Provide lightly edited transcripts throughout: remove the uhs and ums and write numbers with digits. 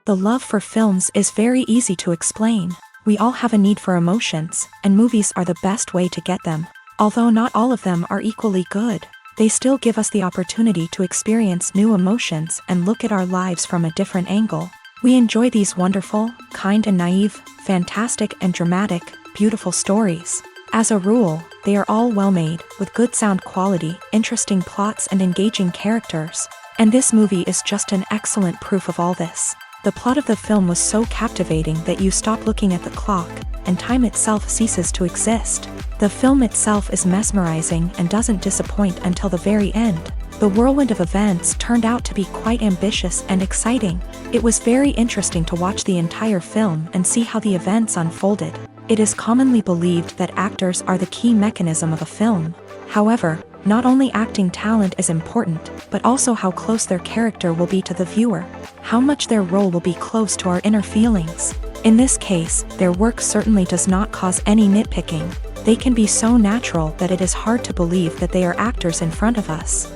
The love for films is very easy to explain. We all have a need for emotions, and movies are the best way to get them. Although not all of them are equally good, they still give us the opportunity to experience new emotions and look at our lives from a different angle. We enjoy these wonderful, kind and naive, fantastic and dramatic, beautiful stories. As a rule, they are all well made, with good sound quality, interesting plots and engaging characters. And this movie is just an excellent proof of all this. The plot of the film was so captivating that you stop looking at the clock, and time itself ceases to exist. The film itself is mesmerizing and doesn't disappoint until the very end. The whirlwind of events turned out to be quite ambitious and exciting. It was very interesting to watch the entire film and see how the events unfolded. It is commonly believed that actors are the key mechanism of a film. However, not only acting talent is important, but also how close their character will be to the viewer. How much their role will be close to our inner feelings. In this case, their work certainly does not cause any nitpicking. They can be so natural that it is hard to believe that they are actors in front of us.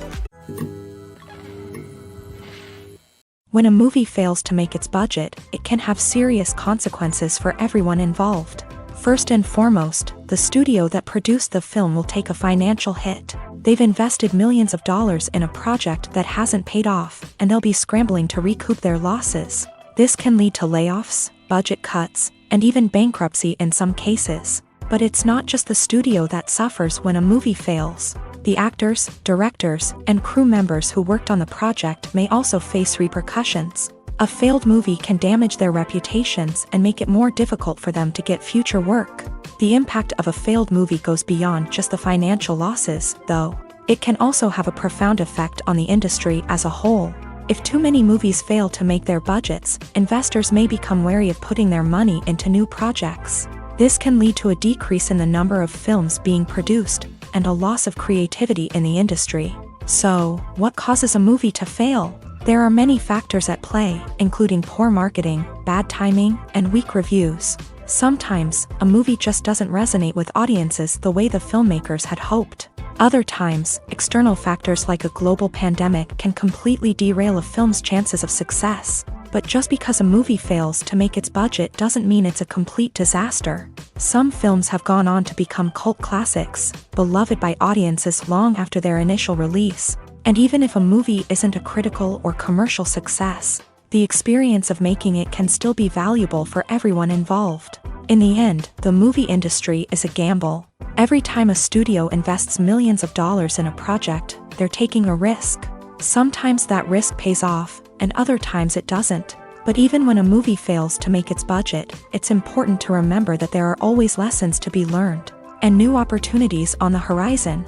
When a movie fails to make its budget, it can have serious consequences for everyone involved. First and foremost, the studio that produced the film will take a financial hit. They've invested millions of dollars in a project that hasn't paid off, and they'll be scrambling to recoup their losses. This can lead to layoffs, budget cuts, and even bankruptcy in some cases. But it's not just the studio that suffers when a movie fails. The actors, directors, and crew members who worked on the project may also face repercussions. A failed movie can damage their reputations and make it more difficult for them to get future work. The impact of a failed movie goes beyond just the financial losses, though. It can also have a profound effect on the industry as a whole. If too many movies fail to make their budgets, investors may become wary of putting their money into new projects. This can lead to a decrease in the number of films being produced, and a loss of creativity in the industry. So, what causes a movie to fail? There are many factors at play, including poor marketing, bad timing, and weak reviews. Sometimes, a movie just doesn't resonate with audiences the way the filmmakers had hoped. Other times, external factors like a global pandemic can completely derail a film's chances of success. But just because a movie fails to make its budget doesn't mean it's a complete disaster. Some films have gone on to become cult classics, beloved by audiences long after their initial release. And even if a movie isn't a critical or commercial success, the experience of making it can still be valuable for everyone involved. In the end, the movie industry is a gamble. Every time a studio invests millions of dollars in a project, they're taking a risk. Sometimes that risk pays off, and other times it doesn't. But even when a movie fails to make its budget, it's important to remember that there are always lessons to be learned, and new opportunities on the horizon.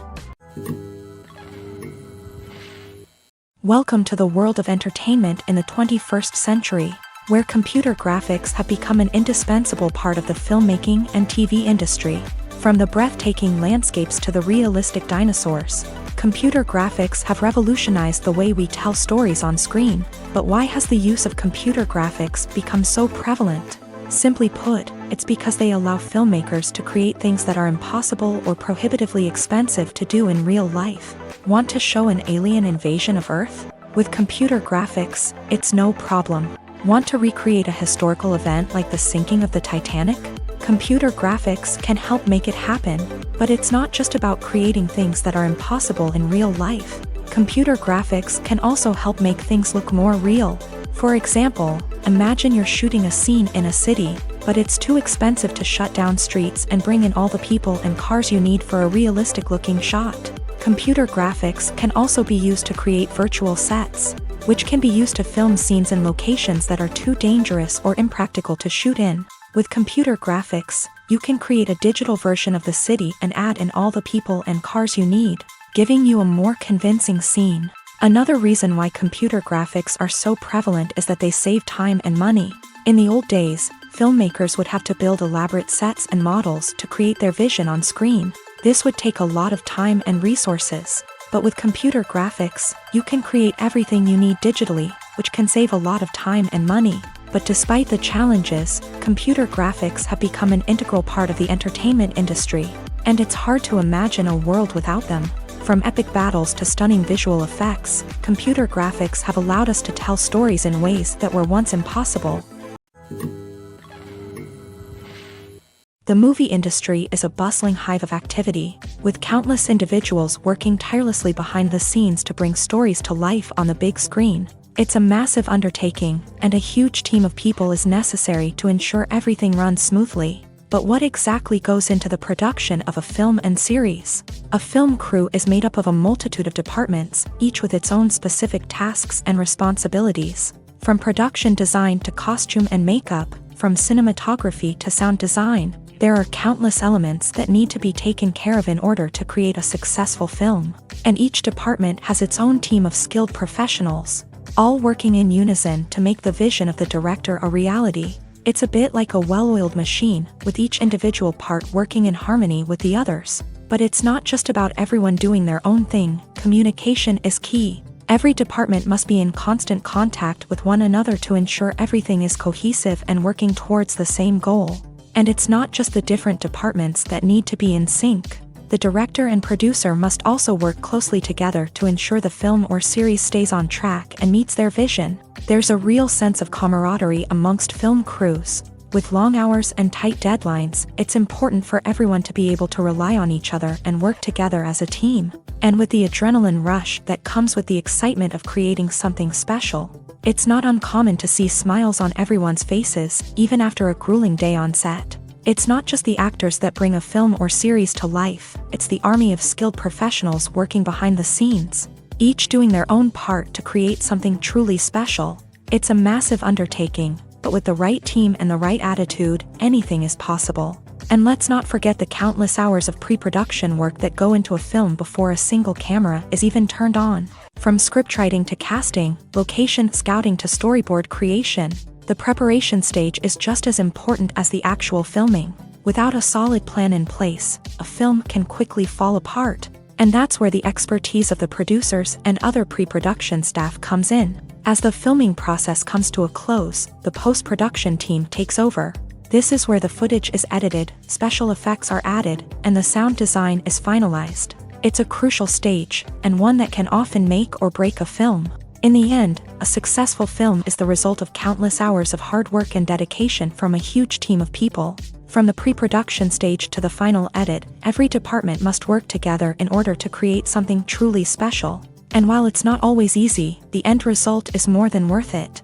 Welcome to the world of entertainment in the 21st century, where computer graphics have become an indispensable part of the filmmaking and TV industry. From the breathtaking landscapes to the realistic dinosaurs, computer graphics have revolutionized the way we tell stories on screen. But why has the use of computer graphics become so prevalent? Simply put, it's because they allow filmmakers to create things that are impossible or prohibitively expensive to do in real life. Want to show an alien invasion of Earth? With computer graphics, it's no problem. Want to recreate a historical event like the sinking of the Titanic? Computer graphics can help make it happen. But it's not just about creating things that are impossible in real life. Computer graphics can also help make things look more real. For example, imagine you're shooting a scene in a city, but it's too expensive to shut down streets and bring in all the people and cars you need for a realistic-looking shot. Computer graphics can also be used to create virtual sets, which can be used to film scenes in locations that are too dangerous or impractical to shoot in. With computer graphics, you can create a digital version of the city and add in all the people and cars you need, giving you a more convincing scene. Another reason why computer graphics are so prevalent is that they save time and money. In the old days, filmmakers would have to build elaborate sets and models to create their vision on screen. This would take a lot of time and resources. But with computer graphics, you can create everything you need digitally, which can save a lot of time and money. But despite the challenges, computer graphics have become an integral part of the entertainment industry, and it's hard to imagine a world without them. From epic battles to stunning visual effects, computer graphics have allowed us to tell stories in ways that were once impossible. The movie industry is a bustling hive of activity, with countless individuals working tirelessly behind the scenes to bring stories to life on the big screen. It's a massive undertaking, and a huge team of people is necessary to ensure everything runs smoothly. But what exactly goes into the production of a film and series? A film crew is made up of a multitude of departments, each with its own specific tasks and responsibilities. From production design to costume and makeup, from cinematography to sound design, there are countless elements that need to be taken care of in order to create a successful film. And each department has its own team of skilled professionals, all working in unison to make the vision of the director a reality. It's a bit like a well-oiled machine, with each individual part working in harmony with the others. But it's not just about everyone doing their own thing. Communication is key. Every department must be in constant contact with one another to ensure everything is cohesive and working towards the same goal. And it's not just the different departments that need to be in sync. The director and producer must also work closely together to ensure the film or series stays on track and meets their vision. There's a real sense of camaraderie amongst film crews. With long hours and tight deadlines, it's important for everyone to be able to rely on each other and work together as a team. And with the adrenaline rush that comes with the excitement of creating something special, it's not uncommon to see smiles on everyone's faces, even after a grueling day on set. It's not just the actors that bring a film or series to life, it's the army of skilled professionals working behind the scenes, each doing their own part to create something truly special. It's a massive undertaking, but with the right team and the right attitude, anything is possible. And let's not forget the countless hours of pre-production work that go into a film before a single camera is even turned on. From scriptwriting to casting, location scouting to storyboard creation, the preparation stage is just as important as the actual filming. Without a solid plan in place, a film can quickly fall apart. And that's where the expertise of the producers and other pre-production staff comes in. As the filming process comes to a close, the post-production team takes over. This is where the footage is edited, special effects are added, and the sound design is finalized. It's a crucial stage, and one that can often make or break a film. In the end, a successful film is the result of countless hours of hard work and dedication from a huge team of people. From the pre-production stage to the final edit, every department must work together in order to create something truly special. And while it's not always easy, the end result is more than worth it.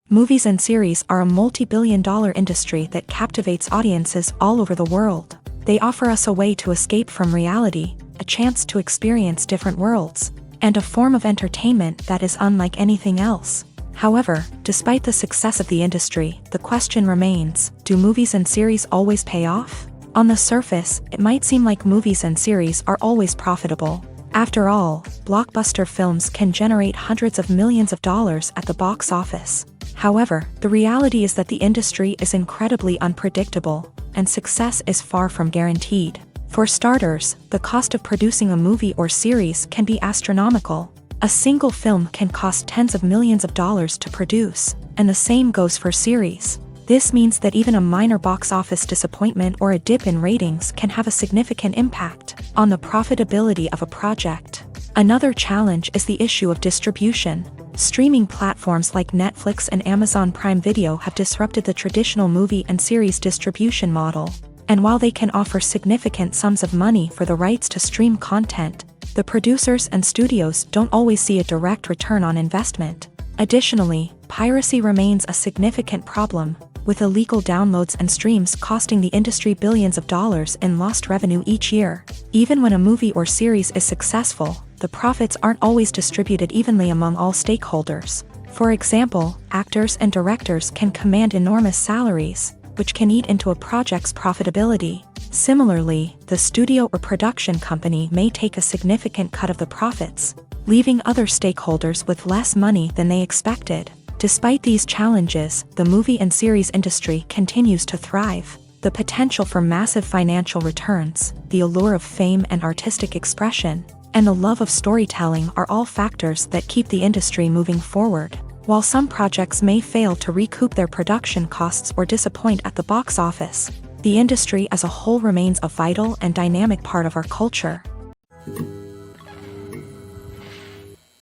Movies and series are a multi-billion-dollar industry that captivates audiences all over the world. They offer us a way to escape from reality, a chance to experience different worlds, and a form of entertainment that is unlike anything else. However, despite the success of the industry, the question remains, do movies and series always pay off? On the surface, it might seem like movies and series are always profitable. After all, blockbuster films can generate hundreds of millions of dollars at the box office. However, the reality is that the industry is incredibly unpredictable, and success is far from guaranteed. For starters, the cost of producing a movie or series can be astronomical. A single film can cost tens of millions of dollars to produce, and the same goes for series. This means that even a minor box office disappointment or a dip in ratings can have a significant impact on the profitability of a project. Another challenge is the issue of distribution. Streaming platforms like Netflix and Amazon Prime Video have disrupted the traditional movie and series distribution model. And while they can offer significant sums of money for the rights to stream content, the producers and studios don't always see a direct return on investment. Additionally, piracy remains a significant problem, with illegal downloads and streams costing the industry billions of dollars in lost revenue each year. Even when a movie or series is successful, the profits aren't always distributed evenly among all stakeholders. For example, actors and directors can command enormous salaries, which can eat into a project's profitability. Similarly, the studio or production company may take a significant cut of the profits, leaving other stakeholders with less money than they expected. Despite these challenges, the movie and series industry continues to thrive. The potential for massive financial returns, the allure of fame and artistic expression, and the love of storytelling are all factors that keep the industry moving forward. While some projects may fail to recoup their production costs or disappoint at the box office, the industry as a whole remains a vital and dynamic part of our culture.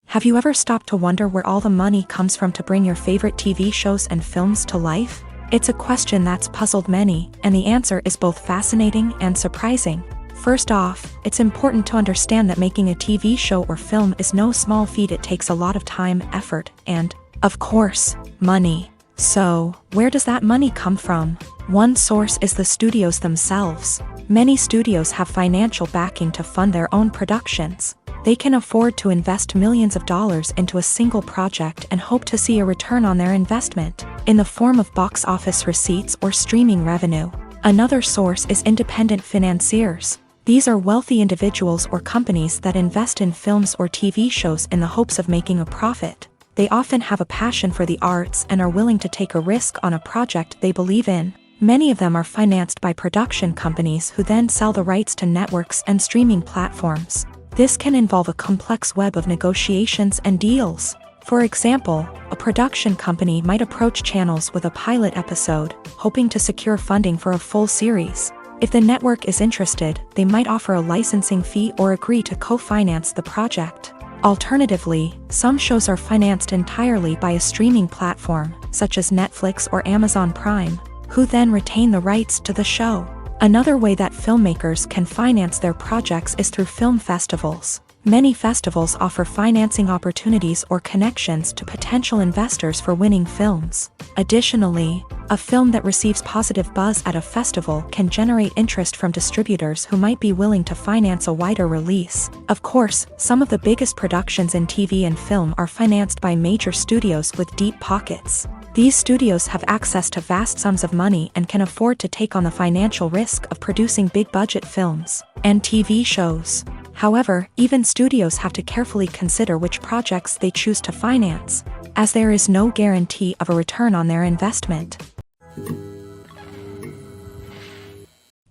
Have you ever stopped to wonder where all the money comes from to bring your favorite TV shows and films to life? It's a question that's puzzled many, and the answer is both fascinating and surprising. First off, it's important to understand that making a TV show or film is no small feat. It takes a lot of time, effort, and, of course, money. So, where does that money come from? One source is the studios themselves. Many studios have financial backing to fund their own productions. They can afford to invest millions of dollars into a single project and hope to see a return on their investment, in the form of box office receipts or streaming revenue. Another source is independent financiers. These are wealthy individuals or companies that invest in films or TV shows in the hopes of making a profit. They often have a passion for the arts and are willing to take a risk on a project they believe in. Many of them are financed by production companies who then sell the rights to networks and streaming platforms. This can involve a complex web of negotiations and deals. For example, a production company might approach channels with a pilot episode, hoping to secure funding for a full series. If the network is interested, they might offer a licensing fee or agree to co-finance the project. Alternatively, some shows are financed entirely by a streaming platform, such as Netflix or Amazon Prime, who then retain the rights to the show. Another way that filmmakers can finance their projects is through film festivals. Many festivals offer financing opportunities or connections to potential investors for winning films. Additionally, a film that receives positive buzz at a festival can generate interest from distributors who might be willing to finance a wider release. Of course, some of the biggest productions in TV and film are financed by major studios with deep pockets. These studios have access to vast sums of money and can afford to take on the financial risk of producing big-budget films and TV shows. However, even studios have to carefully consider which projects they choose to finance, as there is no guarantee of a return on their investment.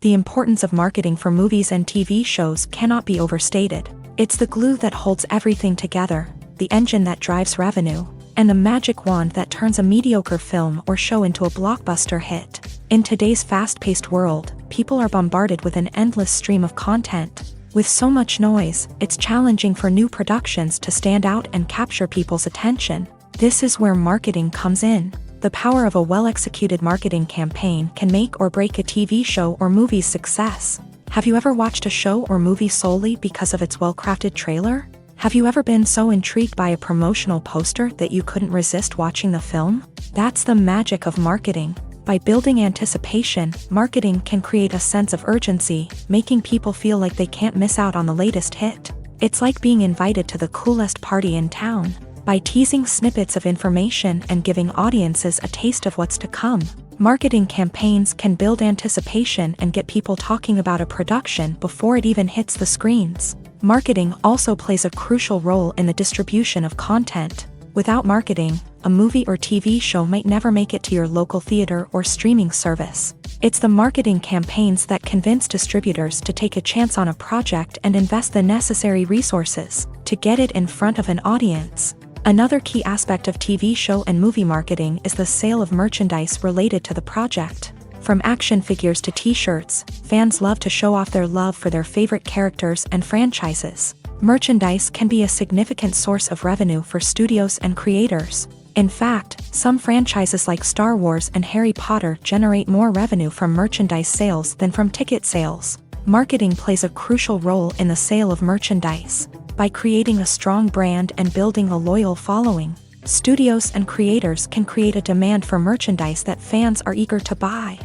The importance of marketing for movies and TV shows cannot be overstated. It's the glue that holds everything together, the engine that drives revenue, and the magic wand that turns a mediocre film or show into a blockbuster hit. In today's fast-paced world, people are bombarded with an endless stream of content. With so much noise, it's challenging for new productions to stand out and capture people's attention. This is where marketing comes in. The power of a well-executed marketing campaign can make or break a TV show or movie's success. Have you ever watched a show or movie solely because of its well-crafted trailer? Have you ever been so intrigued by a promotional poster that you couldn't resist watching the film? That's the magic of marketing. By building anticipation, marketing can create a sense of urgency, making people feel like they can't miss out on the latest hit. It's like being invited to the coolest party in town. By teasing snippets of information and giving audiences a taste of what's to come, marketing campaigns can build anticipation and get people talking about a production before it even hits the screens. Marketing also plays a crucial role in the distribution of content. Without marketing, a movie or TV show might never make it to your local theater or streaming service. It's the marketing campaigns that convince distributors to take a chance on a project and invest the necessary resources to get it in front of an audience. Another key aspect of TV show and movie marketing is the sale of merchandise related to the project. From action figures to t-shirts, fans love to show off their love for their favorite characters and franchises. Merchandise can be a significant source of revenue for studios and creators. In fact, some franchises like Star Wars and Harry Potter generate more revenue from merchandise sales than from ticket sales. Marketing plays a crucial role in the sale of merchandise. By creating a strong brand and building a loyal following, studios and creators can create a demand for merchandise that fans are eager to buy.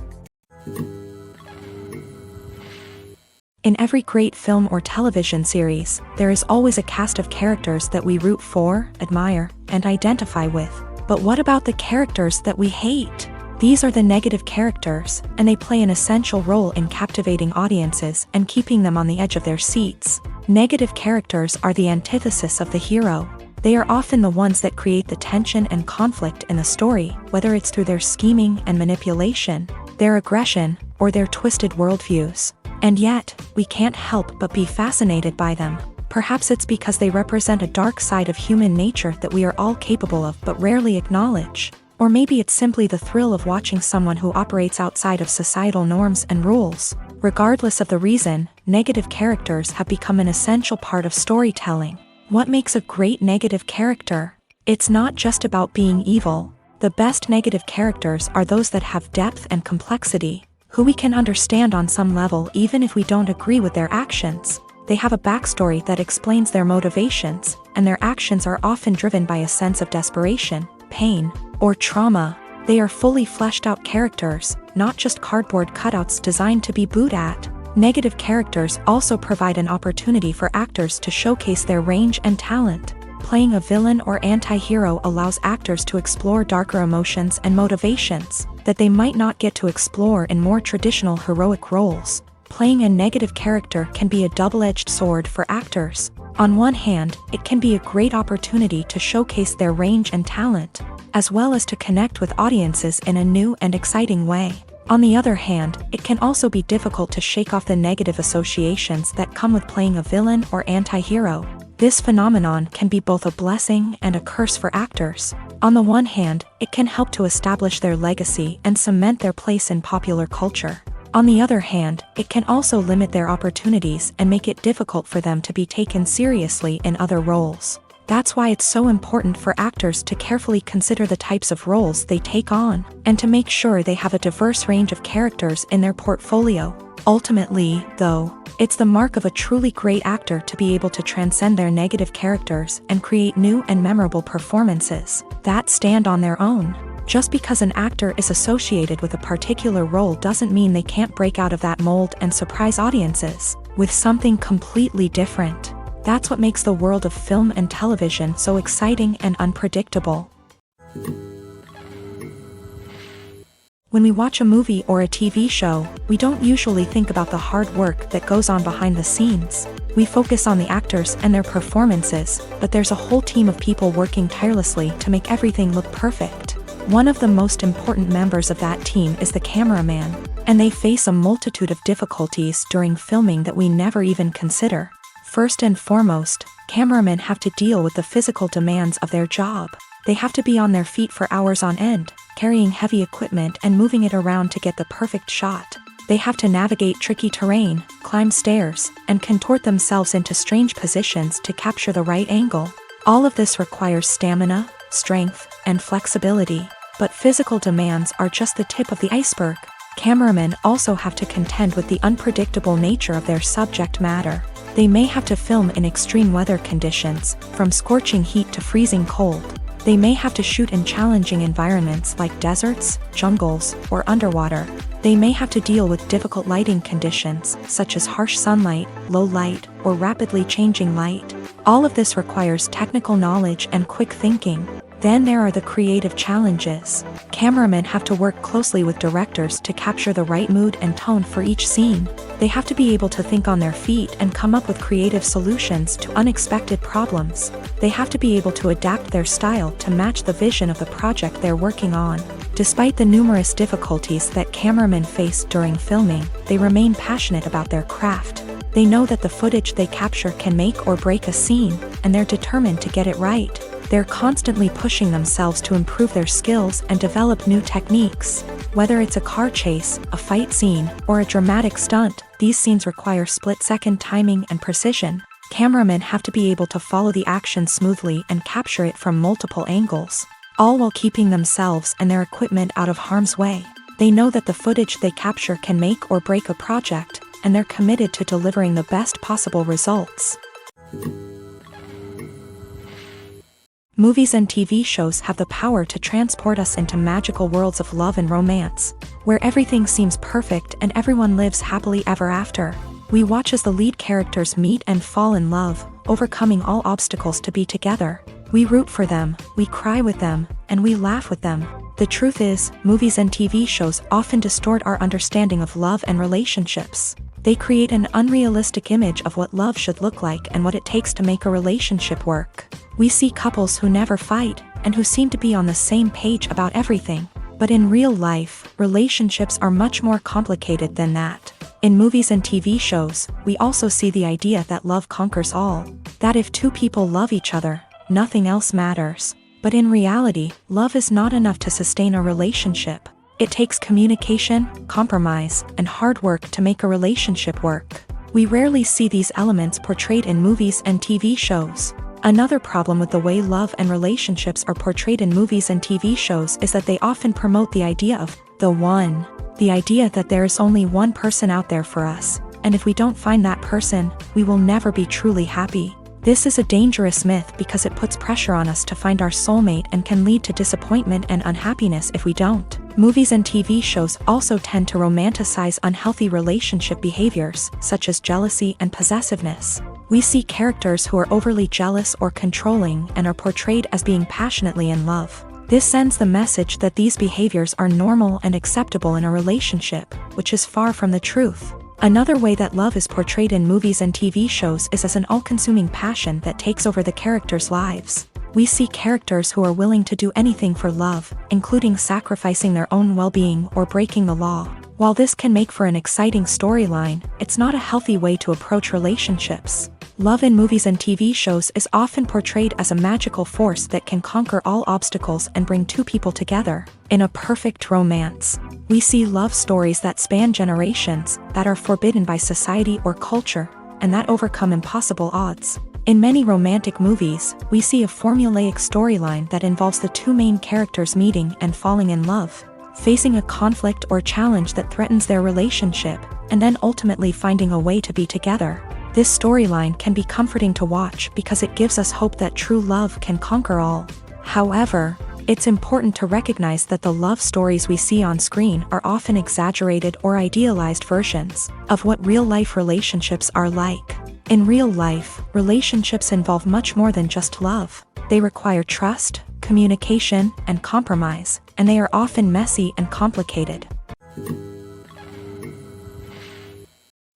In every great film or television series, there is always a cast of characters that we root for, admire, and identify with. But what about the characters that we hate? These are the negative characters, and they play an essential role in captivating audiences and keeping them on the edge of their seats. Negative characters are the antithesis of the hero. They are often the ones that create the tension and conflict in the story, whether it's through their scheming and manipulation, their aggression, or their twisted worldviews. And yet, we can't help but be fascinated by them. Perhaps it's because they represent a dark side of human nature that we are all capable of but rarely acknowledge. Or maybe it's simply the thrill of watching someone who operates outside of societal norms and rules. Regardless of the reason, negative characters have become an essential part of storytelling. What makes a great negative character? It's not just about being evil. The best negative characters are those that have depth and complexity, who we can understand on some level even if we don't agree with their actions. They have a backstory that explains their motivations, and their actions are often driven by a sense of desperation, pain, or trauma. They are fully fleshed out characters, not just cardboard cutouts designed to be booed at. Negative characters also provide an opportunity for actors to showcase their range and talent. Playing a villain or anti-hero allows actors to explore darker emotions and motivations that they might not get to explore in more traditional heroic roles. Playing a negative character can be a double-edged sword for actors. On one hand, it can be a great opportunity to showcase their range and talent, as well as to connect with audiences in a new and exciting way. On the other hand, it can also be difficult to shake off the negative associations that come with playing a villain or anti-hero. This phenomenon can be both a blessing and a curse for actors. On the one hand, it can help to establish their legacy and cement their place in popular culture. On the other hand, it can also limit their opportunities and make it difficult for them to be taken seriously in other roles. That's why it's so important for actors to carefully consider the types of roles they take on, and to make sure they have a diverse range of characters in their portfolio. Ultimately, though, it's the mark of a truly great actor to be able to transcend their negative characters and create new and memorable performances that stand on their own. Just because an actor is associated with a particular role doesn't mean they can't break out of that mold and surprise audiences with something completely different. That's what makes the world of film and television so exciting and unpredictable. When we watch a movie or a TV show, we don't usually think about the hard work that goes on behind the scenes. We focus on the actors and their performances, but there's a whole team of people working tirelessly to make everything look perfect. One of the most important members of that team is the cameraman, and they face a multitude of difficulties during filming that we never even consider. First and foremost, cameramen have to deal with the physical demands of their job. They have to be on their feet for hours on end, carrying heavy equipment and moving it around to get the perfect shot. They have to navigate tricky terrain, climb stairs, and contort themselves into strange positions to capture the right angle. All of this requires stamina, strength, and flexibility. But physical demands are just the tip of the iceberg. Cameramen also have to contend with the unpredictable nature of their subject matter. They may have to film in extreme weather conditions, from scorching heat to freezing cold. They may have to shoot in challenging environments like deserts, jungles, or underwater. They may have to deal with difficult lighting conditions, such as harsh sunlight, low light, or rapidly changing light. All of this requires technical knowledge and quick thinking. Then there are the creative challenges. Cameramen have to work closely with directors to capture the right mood and tone for each scene. They have to be able to think on their feet and come up with creative solutions to unexpected problems. They have to be able to adapt their style to match the vision of the project they're working on. Despite the numerous difficulties that cameramen face during filming, they remain passionate about their craft. They know that the footage they capture can make or break a scene, and they're determined to get it right. They're constantly pushing themselves to improve their skills and develop new techniques. Whether it's a car chase, a fight scene, or a dramatic stunt, these scenes require split-second timing and precision. Cameramen have to be able to follow the action smoothly and capture it from multiple angles, all while keeping themselves and their equipment out of harm's way. They know that the footage they capture can make or break a project, and they're committed to delivering the best possible results. Movies and TV shows have the power to transport us into magical worlds of love and romance, where everything seems perfect and everyone lives happily ever after. We watch as the lead characters meet and fall in love, overcoming all obstacles to be together. We root for them, we cry with them, and we laugh with them. The truth is, movies and TV shows often distort our understanding of love and relationships. They create an unrealistic image of what love should look like and what it takes to make a relationship work. We see couples who never fight, and who seem to be on the same page about everything. But in real life, relationships are much more complicated than that. In movies and TV shows, we also see the idea that love conquers all. That if two people love each other, nothing else matters. But in reality, love is not enough to sustain a relationship. It takes communication, compromise, and hard work to make a relationship work. We rarely see these elements portrayed in movies and TV shows. Another problem with the way love and relationships are portrayed in movies and TV shows is that they often promote the idea of the one. The idea that there is only one person out there for us, and if we don't find that person, we will never be truly happy. This is a dangerous myth because it puts pressure on us to find our soulmate and can lead to disappointment and unhappiness if we don't. Movies and TV shows also tend to romanticize unhealthy relationship behaviors, such as jealousy and possessiveness. We see characters who are overly jealous or controlling and are portrayed as being passionately in love. This sends the message that these behaviors are normal and acceptable in a relationship, which is far from the truth. Another way that love is portrayed in movies and TV shows is as an all-consuming passion that takes over the characters' lives. We see characters who are willing to do anything for love, including sacrificing their own well-being or breaking the law. While this can make for an exciting storyline, it's not a healthy way to approach relationships. Love in movies and TV shows is often portrayed as a magical force that can conquer all obstacles and bring two people together in a perfect romance. We see love stories that span generations, that are forbidden by society or culture, and that overcome impossible odds. In many romantic movies, we see a formulaic storyline that involves the two main characters meeting and falling in love, facing a conflict or challenge that threatens their relationship, and then ultimately finding a way to be together. This storyline can be comforting to watch because it gives us hope that true love can conquer all. However, it's important to recognize that the love stories we see on screen are often exaggerated or idealized versions of what real-life relationships are like. In real life, relationships involve much more than just love. They require trust, communication, and compromise, and they are often messy and complicated.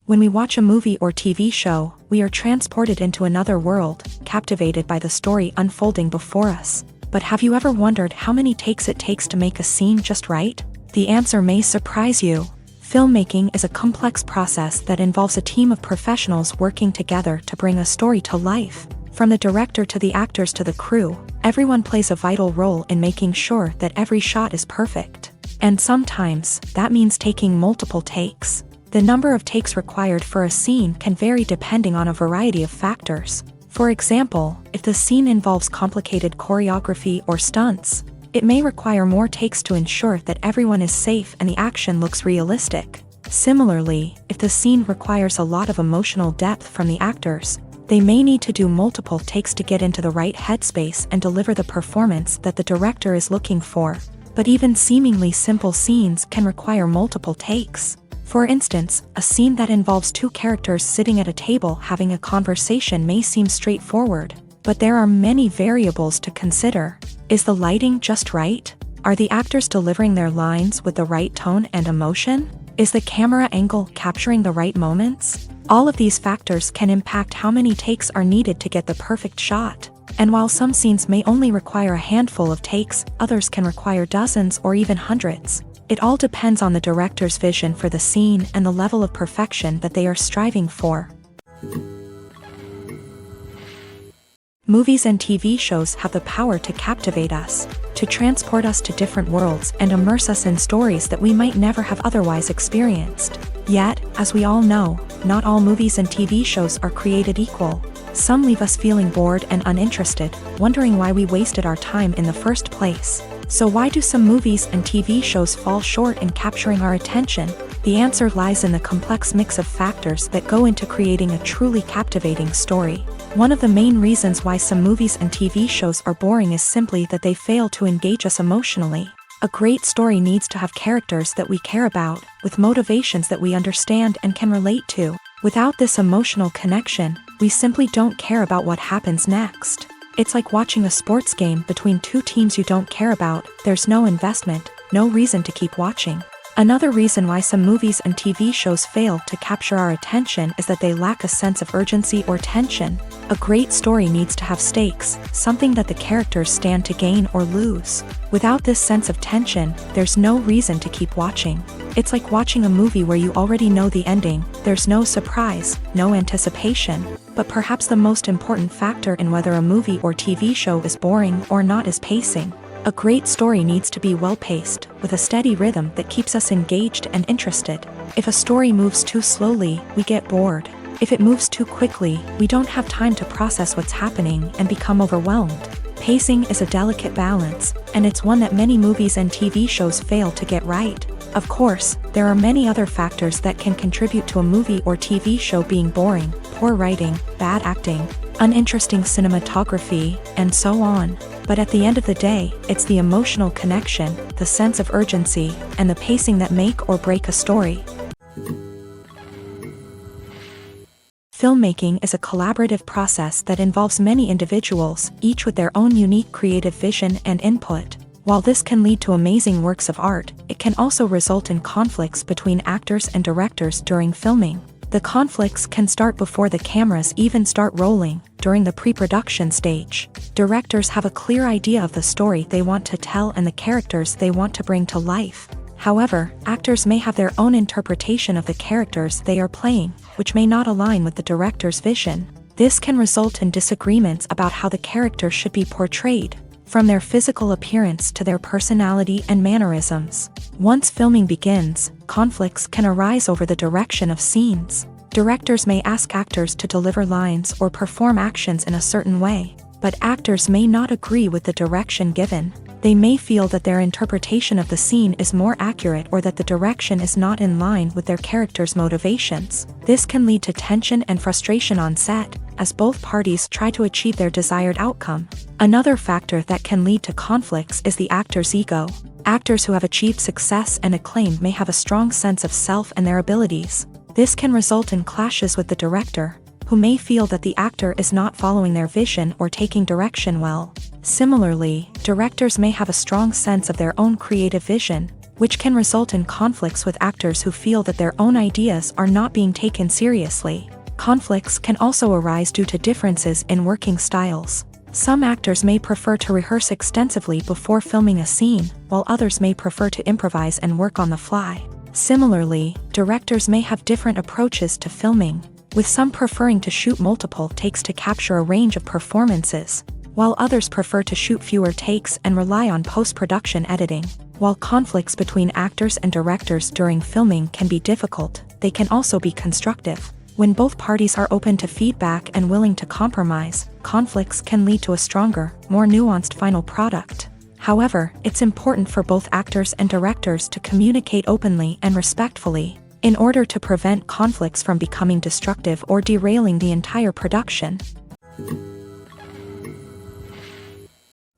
When we watch a movie or TV show, we are transported into another world, captivated by the story unfolding before us. But have you ever wondered how many takes it takes to make a scene just right? The answer may surprise you. Filmmaking is a complex process that involves a team of professionals working together to bring a story to life. From the director to the actors to the crew, everyone plays a vital role in making sure that every shot is perfect. And sometimes, that means taking multiple takes. The number of takes required for a scene can vary depending on a variety of factors. For example, if the scene involves complicated choreography or stunts, it may require more takes to ensure that everyone is safe and the action looks realistic. Similarly, if the scene requires a lot of emotional depth from the actors, they may need to do multiple takes to get into the right headspace and deliver the performance that the director is looking for. But even seemingly simple scenes can require multiple takes. For instance, a scene that involves two characters sitting at a table having a conversation may seem straightforward, but there are many variables to consider. Is the lighting just right? Are the actors delivering their lines with the right tone and emotion? Is the camera angle capturing the right moments? All of these factors can impact how many takes are needed to get the perfect shot. And while some scenes may only require a handful of takes, others can require dozens or even hundreds. It all depends on the director's vision for the scene and the level of perfection that they are striving for. Movies and TV shows have the power to captivate us, to transport us to different worlds and immerse us in stories that we might never have otherwise experienced. Yet, as we all know, not all movies and TV shows are created equal. Some leave us feeling bored and uninterested, wondering why we wasted our time in the first place. So why do some movies and TV shows fall short in capturing our attention? The answer lies in the complex mix of factors that go into creating a truly captivating story. One of the main reasons why some movies and TV shows are boring is simply that they fail to engage us emotionally. A great story needs to have characters that we care about, with motivations that we understand and can relate to. Without this emotional connection, we simply don't care about what happens next. It's like watching a sports game between two teams you don't care about. There's no investment, no reason to keep watching. Another reason why some movies and TV shows fail to capture our attention is that they lack a sense of urgency or tension. A great story needs to have stakes, something that the characters stand to gain or lose. Without this sense of tension, there's no reason to keep watching. It's like watching a movie where you already know the ending, there's no surprise, no anticipation. But perhaps the most important factor in whether a movie or TV show is boring or not is pacing. A great story needs to be well-paced, with a steady rhythm that keeps us engaged and interested. If a story moves too slowly, we get bored. If it moves too quickly, we don't have time to process what's happening and become overwhelmed. Pacing is a delicate balance, and it's one that many movies and TV shows fail to get right. Of course, there are many other factors that can contribute to a movie or TV show being boring: poor writing, bad acting, uninteresting cinematography, and so on. But at the end of the day, it's the emotional connection, the sense of urgency, and the pacing that make or break a story. Filmmaking is a collaborative process that involves many individuals, each with their own unique creative vision and input. While this can lead to amazing works of art, it can also result in conflicts between actors and directors during filming. The conflicts can start before the cameras even start rolling, during the pre-production stage. Directors have a clear idea of the story they want to tell and the characters they want to bring to life. However, actors may have their own interpretation of the characters they are playing, which may not align with the director's vision. This can result in disagreements about how the characters should be portrayed, from their physical appearance to their personality and mannerisms. Once filming begins, conflicts can arise over the direction of scenes. Directors may ask actors to deliver lines or perform actions in a certain way, but actors may not agree with the direction given. They may feel that their interpretation of the scene is more accurate or that the direction is not in line with their character's motivations. This can lead to tension and frustration on set, as both parties try to achieve their desired outcome. Another factor that can lead to conflicts is the actor's ego. Actors who have achieved success and acclaim may have a strong sense of self and their abilities. This can result in clashes with the director, who may feel that the actor is not following their vision or taking direction well. Similarly, directors may have a strong sense of their own creative vision, which can result in conflicts with actors who feel that their own ideas are not being taken seriously. Conflicts can also arise due to differences in working styles. Some actors may prefer to rehearse extensively before filming a scene, while others may prefer to improvise and work on the fly. Similarly, directors may have different approaches to filming, with some preferring to shoot multiple takes to capture a range of performances, while others prefer to shoot fewer takes and rely on post-production editing. While conflicts between actors and directors during filming can be difficult, they can also be constructive. When both parties are open to feedback and willing to compromise, conflicts can lead to a stronger, more nuanced final product. However, it's important for both actors and directors to communicate openly and respectfully, in order to prevent conflicts from becoming destructive or derailing the entire production.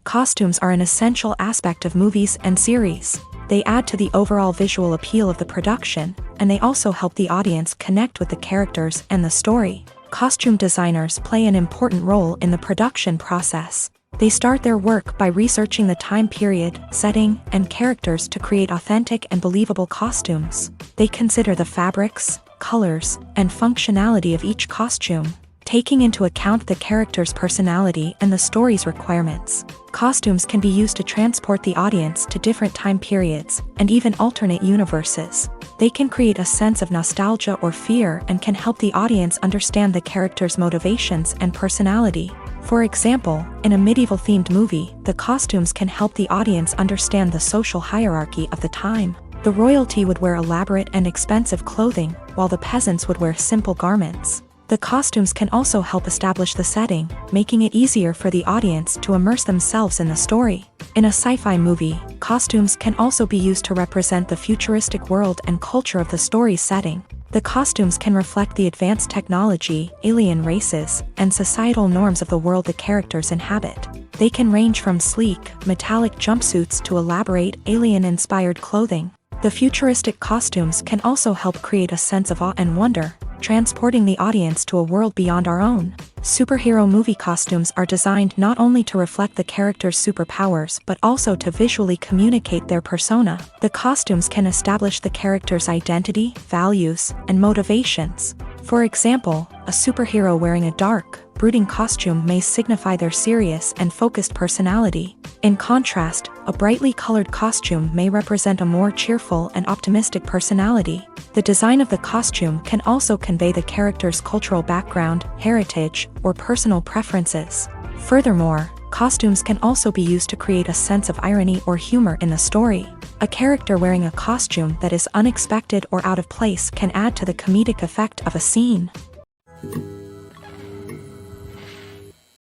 Costumes are an essential aspect of movies and series. They add to the overall visual appeal of the production, and they also help the audience connect with the characters and the story. Costume designers play an important role in the production process. They start their work by researching the time period, setting, and characters to create authentic and believable costumes. They consider the fabrics, colors, and functionality of each costume, taking into account the character's personality and the story's requirements. Costumes can be used to transport the audience to different time periods, and even alternate universes. They can create a sense of nostalgia or fear and can help the audience understand the character's motivations and personality. For example, in a medieval-themed movie, the costumes can help the audience understand the social hierarchy of the time. The royalty would wear elaborate and expensive clothing, while the peasants would wear simple garments. The costumes can also help establish the setting, making it easier for the audience to immerse themselves in the story. In a sci-fi movie, costumes can also be used to represent the futuristic world and culture of the story's setting. The costumes can reflect the advanced technology, alien races, and societal norms of the world the characters inhabit. They can range from sleek, metallic jumpsuits to elaborate, alien-inspired clothing. The futuristic costumes can also help create a sense of awe and wonder, transporting the audience to a world beyond our own. Superhero movie costumes are designed not only to reflect the character's superpowers but also to visually communicate their persona. The costumes can establish the character's identity, values, and motivations. For example, a superhero wearing a dark, brooding costume may signify their serious and focused personality. In contrast, a brightly colored costume may represent a more cheerful and optimistic personality. The design of the costume can also convey the character's cultural background, heritage, or personal preferences. Furthermore, costumes can also be used to create a sense of irony or humor in the story. A character wearing a costume that is unexpected or out of place can add to the comedic effect of a scene.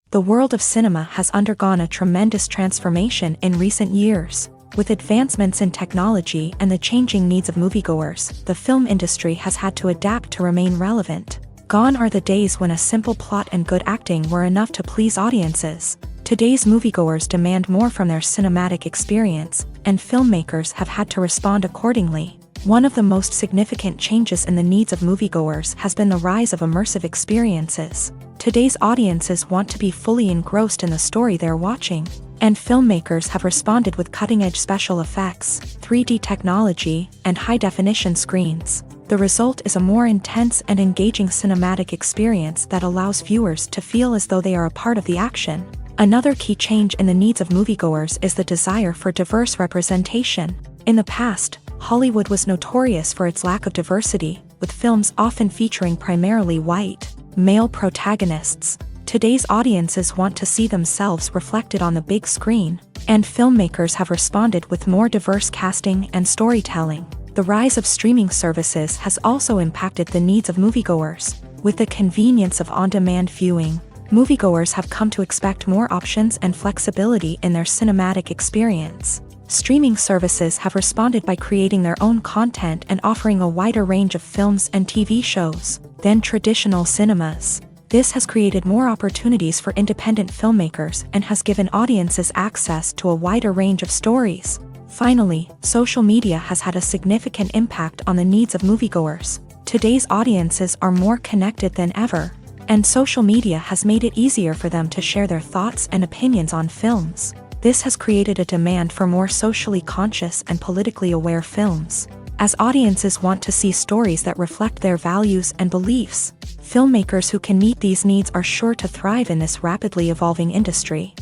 The world of cinema has undergone a tremendous transformation in recent years. With advancements in technology and the changing needs of moviegoers, the film industry has had to adapt to remain relevant. Gone are the days when a simple plot and good acting were enough to please audiences. Today's moviegoers demand more from their cinematic experience, and filmmakers have had to respond accordingly. One of the most significant changes in the needs of moviegoers has been the rise of immersive experiences. Today's audiences want to be fully engrossed in the story they're watching, and filmmakers have responded with cutting-edge special effects, 3D technology, and high-definition screens. The result is a more intense and engaging cinematic experience that allows viewers to feel as though they are a part of the action. Another key change in the needs of moviegoers is the desire for diverse representation. In the past, Hollywood was notorious for its lack of diversity, with films often featuring primarily white, male protagonists. Today's audiences want to see themselves reflected on the big screen, and filmmakers have responded with more diverse casting and storytelling. The rise of streaming services has also impacted the needs of moviegoers. With the convenience of on-demand viewing, moviegoers have come to expect more options and flexibility in their cinematic experience. Streaming services have responded by creating their own content and offering a wider range of films and TV shows than traditional cinemas. This has created more opportunities for independent filmmakers and has given audiences access to a wider range of stories. Finally, social media has had a significant impact on the needs of moviegoers. Today's audiences are more connected than ever, and social media has made it easier for them to share their thoughts and opinions on films. This has created a demand for more socially conscious and politically aware films. As audiences want to see stories that reflect their values and beliefs, filmmakers who can meet these needs are sure to thrive in this rapidly evolving industry.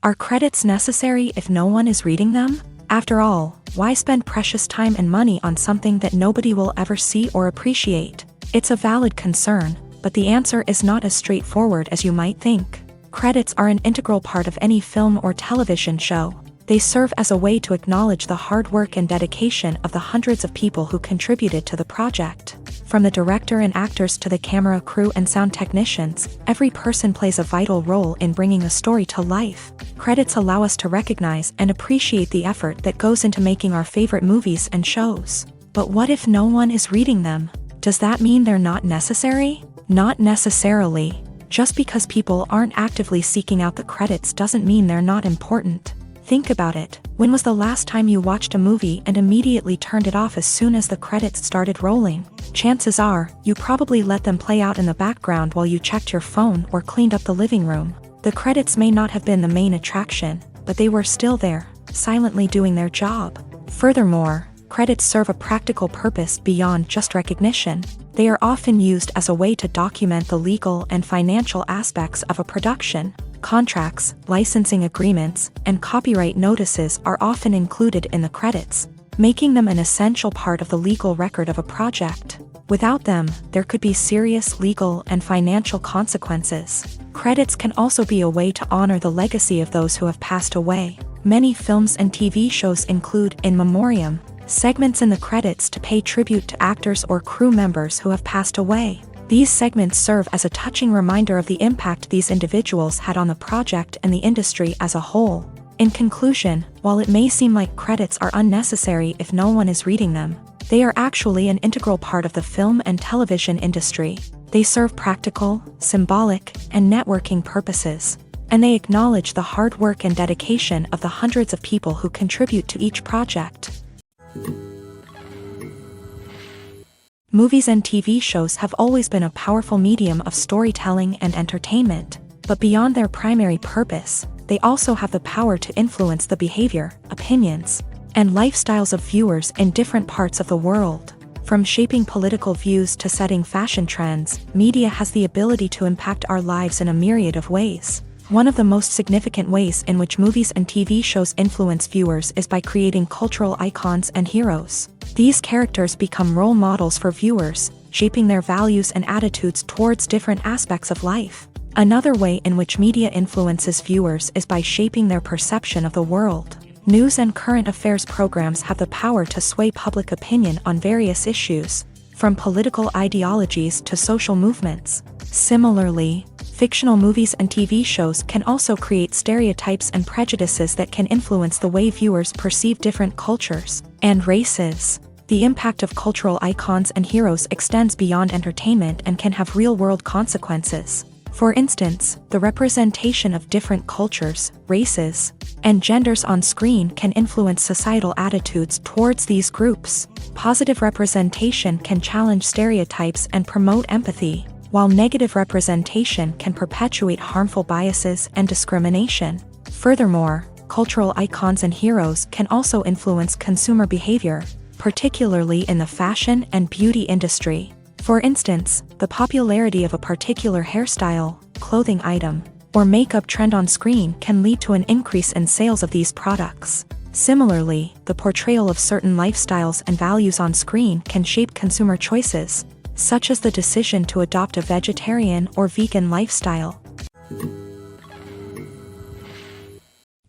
Are credits necessary if no one is reading them? After all, why spend precious time and money on something that nobody will ever see or appreciate? It's a valid concern, but the answer is not as straightforward as you might think. Credits are an integral part of any film or television show. They serve as a way to acknowledge the hard work and dedication of the hundreds of people who contributed to the project. From the director and actors to the camera crew and sound technicians, every person plays a vital role in bringing a story to life. Credits allow us to recognize and appreciate the effort that goes into making our favorite movies and shows. But what if no one is reading them? Does that mean they're not necessary? Not necessarily. Just because people aren't actively seeking out the credits doesn't mean they're not important. Think about it. When was the last time you watched a movie and immediately turned it off as soon as the credits started rolling? Chances are, you probably let them play out in the background while you checked your phone or cleaned up the living room. The credits may not have been the main attraction, but they were still there, silently doing their job. Furthermore, credits serve a practical purpose beyond just recognition. They are often used as a way to document the legal and financial aspects of a production. Contracts, licensing agreements, and copyright notices are often included in the credits, making them an essential part of the legal record of a project. Without them, there could be serious legal and financial consequences. Credits can also be a way to honor the legacy of those who have passed away. Many films and TV shows include in memoriam segments in the credits to pay tribute to actors or crew members who have passed away. These segments serve as a touching reminder of the impact these individuals had on the project and the industry as a whole. In conclusion, while it may seem like credits are unnecessary if no one is reading them, they are actually an integral part of the film and television industry. They serve practical, symbolic, and networking purposes, and they acknowledge the hard work and dedication of the hundreds of people who contribute to each project. Movies and TV shows have always been a powerful medium of storytelling and entertainment, but beyond their primary purpose, they also have the power to influence the behavior, opinions, and lifestyles of viewers in different parts of the world. From shaping political views to setting fashion trends, media has the ability to impact our lives in a myriad of ways. One of the most significant ways in which movies and TV shows influence viewers is by creating cultural icons and heroes. These characters become role models for viewers, shaping their values and attitudes towards different aspects of life. Another way in which media influences viewers is by shaping their perception of the world. News and current affairs programs have the power to sway public opinion on various issues, from political ideologies to social movements. Similarly, fictional movies and TV shows can also create stereotypes and prejudices that can influence the way viewers perceive different cultures and races. The impact of cultural icons and heroes extends beyond entertainment and can have real-world consequences. For instance, the representation of different cultures, races, and genders on screen can influence societal attitudes towards these groups. Positive representation can challenge stereotypes and promote empathy, while negative representation can perpetuate harmful biases and discrimination. Furthermore, cultural icons and heroes can also influence consumer behavior, particularly in the fashion and beauty industry. For instance, the popularity of a particular hairstyle, clothing item, or makeup trend on screen can lead to an increase in sales of these products. Similarly, the portrayal of certain lifestyles and values on screen can shape consumer choices, such as the decision to adopt a vegetarian or vegan lifestyle.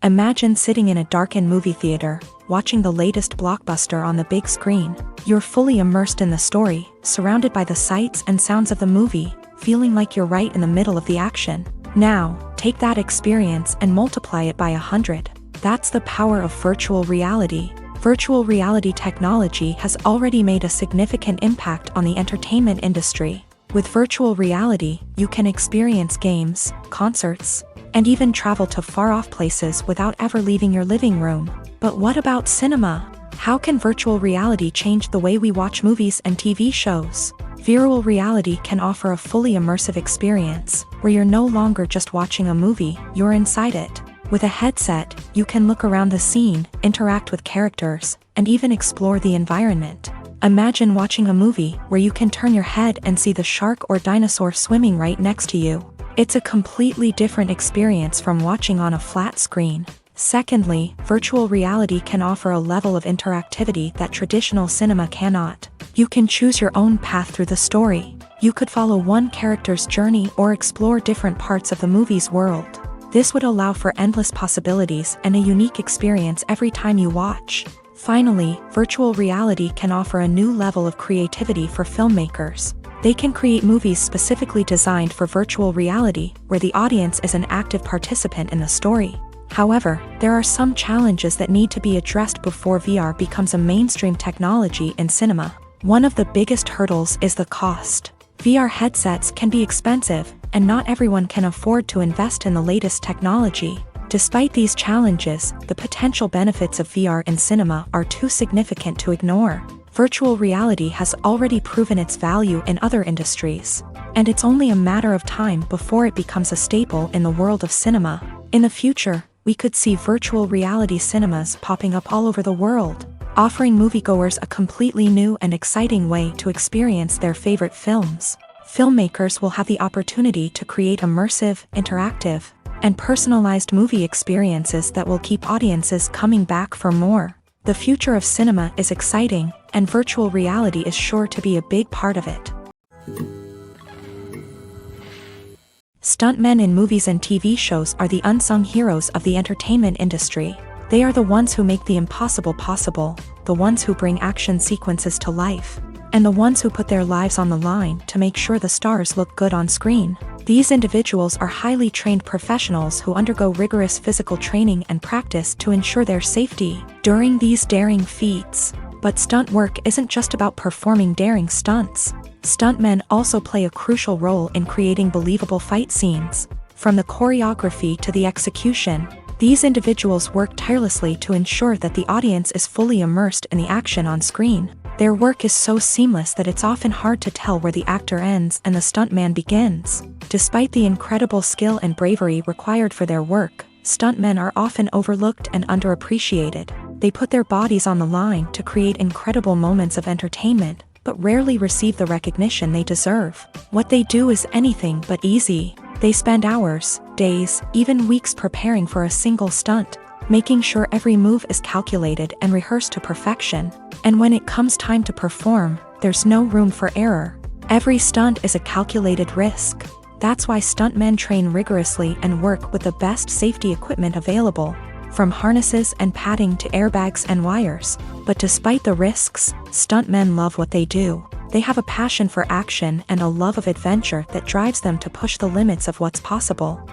Imagine sitting in a darkened movie theater, watching the latest blockbuster on the big screen. You're fully immersed in the story, surrounded by the sights and sounds of the movie, feeling like you're right in the middle of the action. Now, take that experience and multiply it by 100. That's the power of virtual reality. Virtual reality technology has already made a significant impact on the entertainment industry. With virtual reality, you can experience games, concerts, and even travel to far-off places without ever leaving your living room. But what about cinema? How can virtual reality change the way we watch movies and TV shows? Virtual reality can offer a fully immersive experience, where you're no longer just watching a movie, you're inside it. With a headset, you can look around the scene, interact with characters, and even explore the environment. Imagine watching a movie where you can turn your head and see the shark or dinosaur swimming right next to you. It's a completely different experience from watching on a flat screen. Secondly, virtual reality can offer a level of interactivity that traditional cinema cannot. You can choose your own path through the story. You could follow one character's journey or explore different parts of the movie's world. This would allow for endless possibilities and a unique experience every time you watch. Finally, virtual reality can offer a new level of creativity for filmmakers. They can create movies specifically designed for virtual reality, where the audience is an active participant in the story. However, there are some challenges that need to be addressed before VR becomes a mainstream technology in cinema. One of the biggest hurdles is the cost. VR headsets can be expensive, and not everyone can afford to invest in the latest technology. Despite these challenges, the potential benefits of VR in cinema are too significant to ignore. Virtual reality has already proven its value in other industries, and it's only a matter of time before it becomes a staple in the world of cinema. In the future, we could see virtual reality cinemas popping up all over the world, offering moviegoers a completely new and exciting way to experience their favorite films. Filmmakers will have the opportunity to create immersive, interactive, and personalized movie experiences that will keep audiences coming back for more. The future of cinema is exciting, and virtual reality is sure to be a big part of it. Stuntmen in movies and TV shows are the unsung heroes of the entertainment industry. They are the ones who make the impossible possible, the ones who bring action sequences to life, and the ones who put their lives on the line to make sure the stars look good on screen. These individuals are highly trained professionals who undergo rigorous physical training and practice to ensure their safety during these daring feats. But stunt work isn't just about performing daring stunts. Stuntmen also play a crucial role in creating believable fight scenes. From the choreography to the execution, these individuals work tirelessly to ensure that the audience is fully immersed in the action on screen. Their work is so seamless that it's often hard to tell where the actor ends and the stuntman begins. Despite the incredible skill and bravery required for their work, stuntmen are often overlooked and underappreciated. They put their bodies on the line to create incredible moments of entertainment, but rarely receive the recognition they deserve. What they do is anything but easy. They spend hours, days, even weeks preparing for a single stunt, making sure every move is calculated and rehearsed to perfection. And when it comes time to perform, there's no room for error. Every stunt is a calculated risk. That's why stuntmen train rigorously and work with the best safety equipment available, from harnesses and padding to airbags and wires. But despite the risks, stuntmen love what they do. They have a passion for action and a love of adventure that drives them to push the limits of what's possible.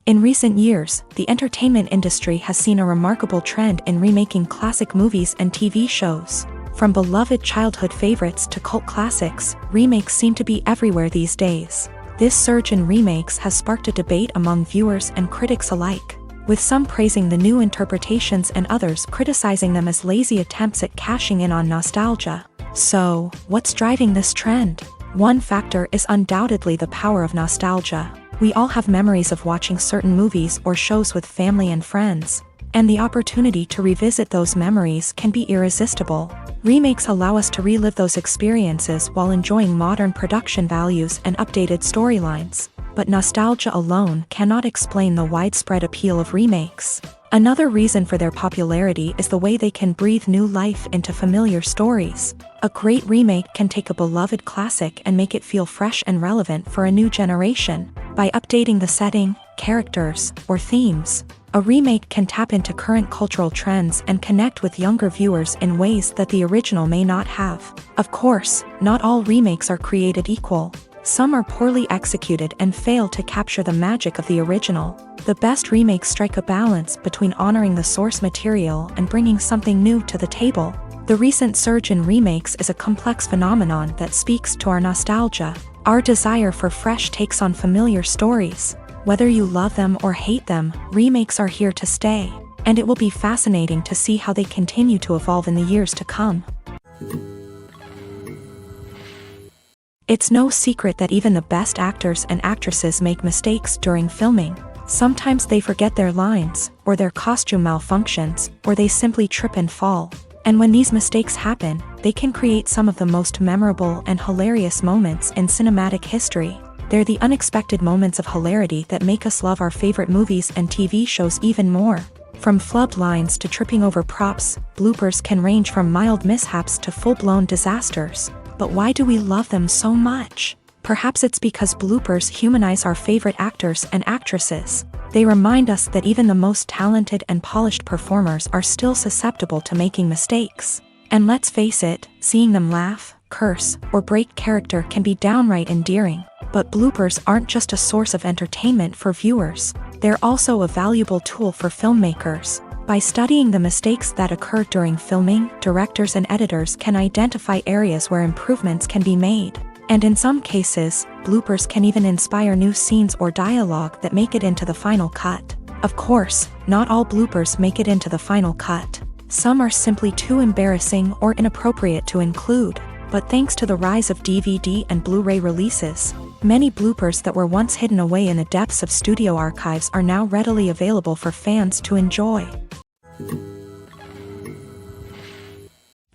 In recent years, the entertainment industry has seen a remarkable trend in remaking classic movies and TV shows. From beloved childhood favorites to cult classics, remakes seem to be everywhere these days. This surge in remakes has sparked a debate among viewers and critics alike, with some praising the new interpretations and others criticizing them as lazy attempts at cashing in on nostalgia. So, what's driving this trend? One factor is undoubtedly the power of nostalgia. We all have memories of watching certain movies or shows with family and friends, and the opportunity to revisit those memories can be irresistible. Remakes allow us to relive those experiences while enjoying modern production values and updated storylines. But nostalgia alone cannot explain the widespread appeal of remakes. Another reason for their popularity is the way they can breathe new life into familiar stories. A great remake can take a beloved classic and make it feel fresh and relevant for a new generation. By updating the setting, characters, or themes, a remake can tap into current cultural trends and connect with younger viewers in ways that the original may not have. Of course, not all remakes are created equal. Some are poorly executed and fail to capture the magic of the original. The best remakes strike a balance between honoring the source material and bringing something new to the table. The recent surge in remakes is a complex phenomenon that speaks to our nostalgia, our desire for fresh takes on familiar stories. Whether you love them or hate them, remakes are here to stay, and it will be fascinating to see how they continue to evolve in the years to come. It's no secret that even the best actors and actresses make mistakes during filming. Sometimes they forget their lines, or their costume malfunctions, or they simply trip and fall. And when these mistakes happen, they can create some of the most memorable and hilarious moments in cinematic history. They're the unexpected moments of hilarity that make us love our favorite movies and TV shows even more. From flubbed lines to tripping over props, bloopers can range from mild mishaps to full-blown disasters. But why do we love them so much? Perhaps it's because bloopers humanize our favorite actors and actresses. They remind us that even the most talented and polished performers are still susceptible to making mistakes. And let's face it, seeing them laugh, curse, or break character can be downright endearing. But bloopers aren't just a source of entertainment for viewers. They're also a valuable tool for filmmakers. By studying the mistakes that occur during filming, directors and editors can identify areas where improvements can be made. And in some cases, bloopers can even inspire new scenes or dialogue that make it into the final cut. Of course, not all bloopers make it into the final cut. Some are simply too embarrassing or inappropriate to include. But thanks to the rise of DVD and Blu-ray releases, many bloopers that were once hidden away in the depths of studio archives are now readily available for fans to enjoy.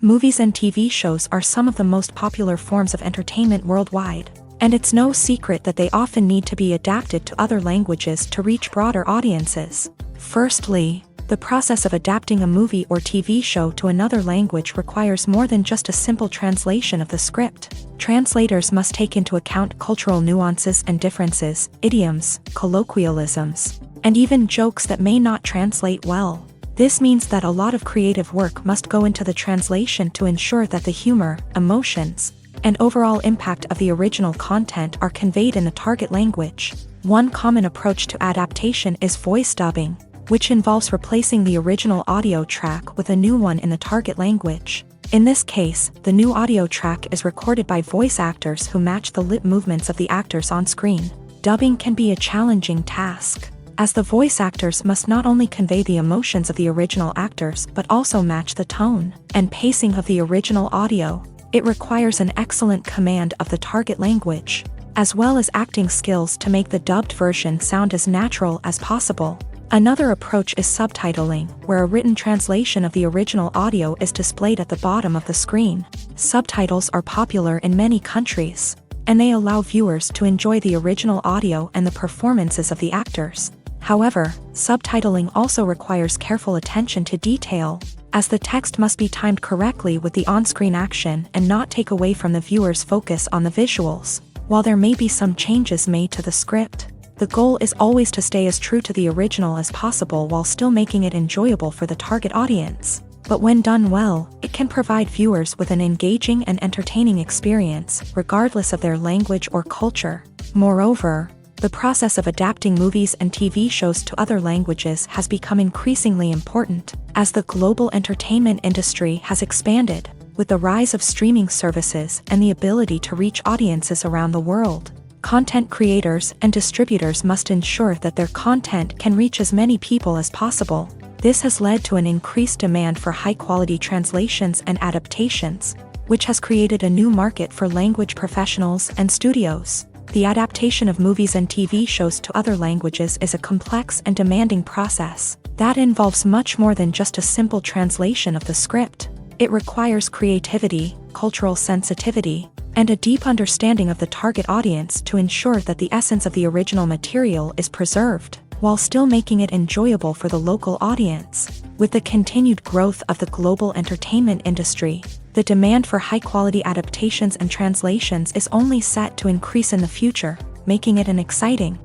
Movies and TV shows are some of the most popular forms of entertainment worldwide, and it's no secret that they often need to be adapted to other languages to reach broader audiences. Firstly, the process of adapting a movie or TV show to another language requires more than just a simple translation of the script. Translators must take into account cultural nuances and differences, idioms, colloquialisms, and even jokes that may not translate well. This means that a lot of creative work must go into the translation to ensure that the humor, emotions, and overall impact of the original content are conveyed in the target language. One common approach to adaptation is voice dubbing, which involves replacing the original audio track with a new one in the target language. In this case, the new audio track is recorded by voice actors who match the lip movements of the actors on screen. Dubbing can be a challenging task. as the voice actors must not only convey the emotions of the original actors but also match the tone and pacing of the original audio. It requires an excellent command of the target language, as well as acting skills to make the dubbed version sound as natural as possible. Another approach is subtitling, where a written translation of the original audio is displayed at the bottom of the screen. Subtitles are popular in many countries, and they allow viewers to enjoy the original audio and the performances of the actors. However, subtitling also requires careful attention to detail, as the text must be timed correctly with the on-screen action and not take away from the viewer's focus on the visuals. While there may be some changes made to the script, the goal is always to stay as true to the original as possible while still making it enjoyable for the target audience. But when done well, it can provide viewers with an engaging and entertaining experience, regardless of their language or culture. Moreover, the process of adapting movies and TV shows to other languages has become increasingly important, as the global entertainment industry has expanded, with the rise of streaming services and the ability to reach audiences around the world. Content creators and distributors must ensure that their content can reach as many people as possible. This has led to an increased demand for high-quality translations and adaptations, which has created a new market for language professionals and studios. The adaptation of movies and TV shows to other languages is a complex and demanding process that involves much more than just a simple translation of the script. It requires creativity, cultural sensitivity, and a deep understanding of the target audience to ensure that the essence of the original material is preserved, while still making it enjoyable for the local audience. With the continued growth of the global entertainment industry, the demand for high-quality adaptations and translations is only set to increase in the future, making it an exciting.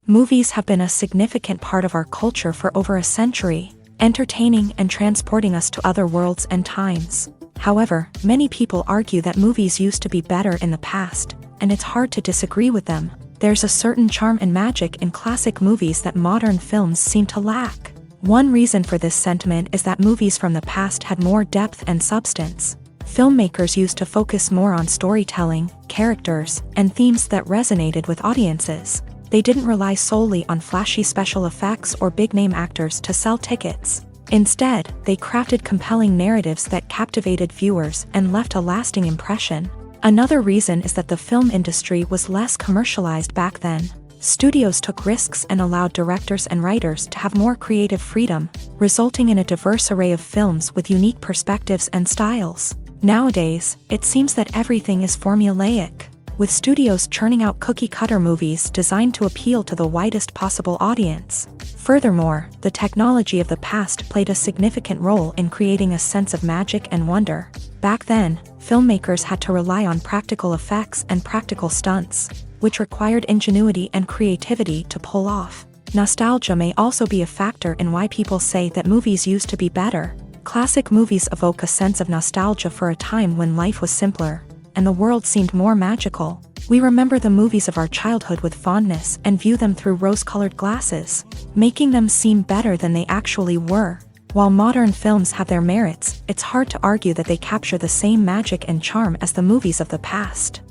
Movies have been a significant part of our culture for over a century, entertaining and transporting us to other worlds and times. However, many people argue that movies used to be better in the past, and it's hard to disagree with them. There's a certain charm and magic in classic movies that modern films seem to lack. One reason for this sentiment is that movies from the past had more depth and substance. Filmmakers used to focus more on storytelling, characters, and themes that resonated with audiences. They didn't rely solely on flashy special effects or big-name actors to sell tickets. Instead, they crafted compelling narratives that captivated viewers and left a lasting impression. Another reason is that the film industry was less commercialized back then. Studios took risks and allowed directors and writers to have more creative freedom, resulting in a diverse array of films with unique perspectives and styles. Nowadays, it seems that everything is formulaic, with studios churning out cookie-cutter movies designed to appeal to the widest possible audience. Furthermore, the technology of the past played a significant role in creating a sense of magic and wonder. Back then, filmmakers had to rely on practical effects and practical stunts, which required ingenuity and creativity to pull off. Nostalgia may also be a factor in why people say that movies used to be better. Classic movies evoke a sense of nostalgia for a time when life was simpler, and the world seemed more magical. We remember the movies of our childhood with fondness and view them through rose-colored glasses, making them seem better than they actually were. While modern films have their merits, it's hard to argue that they capture the same magic and charm as the movies of the past.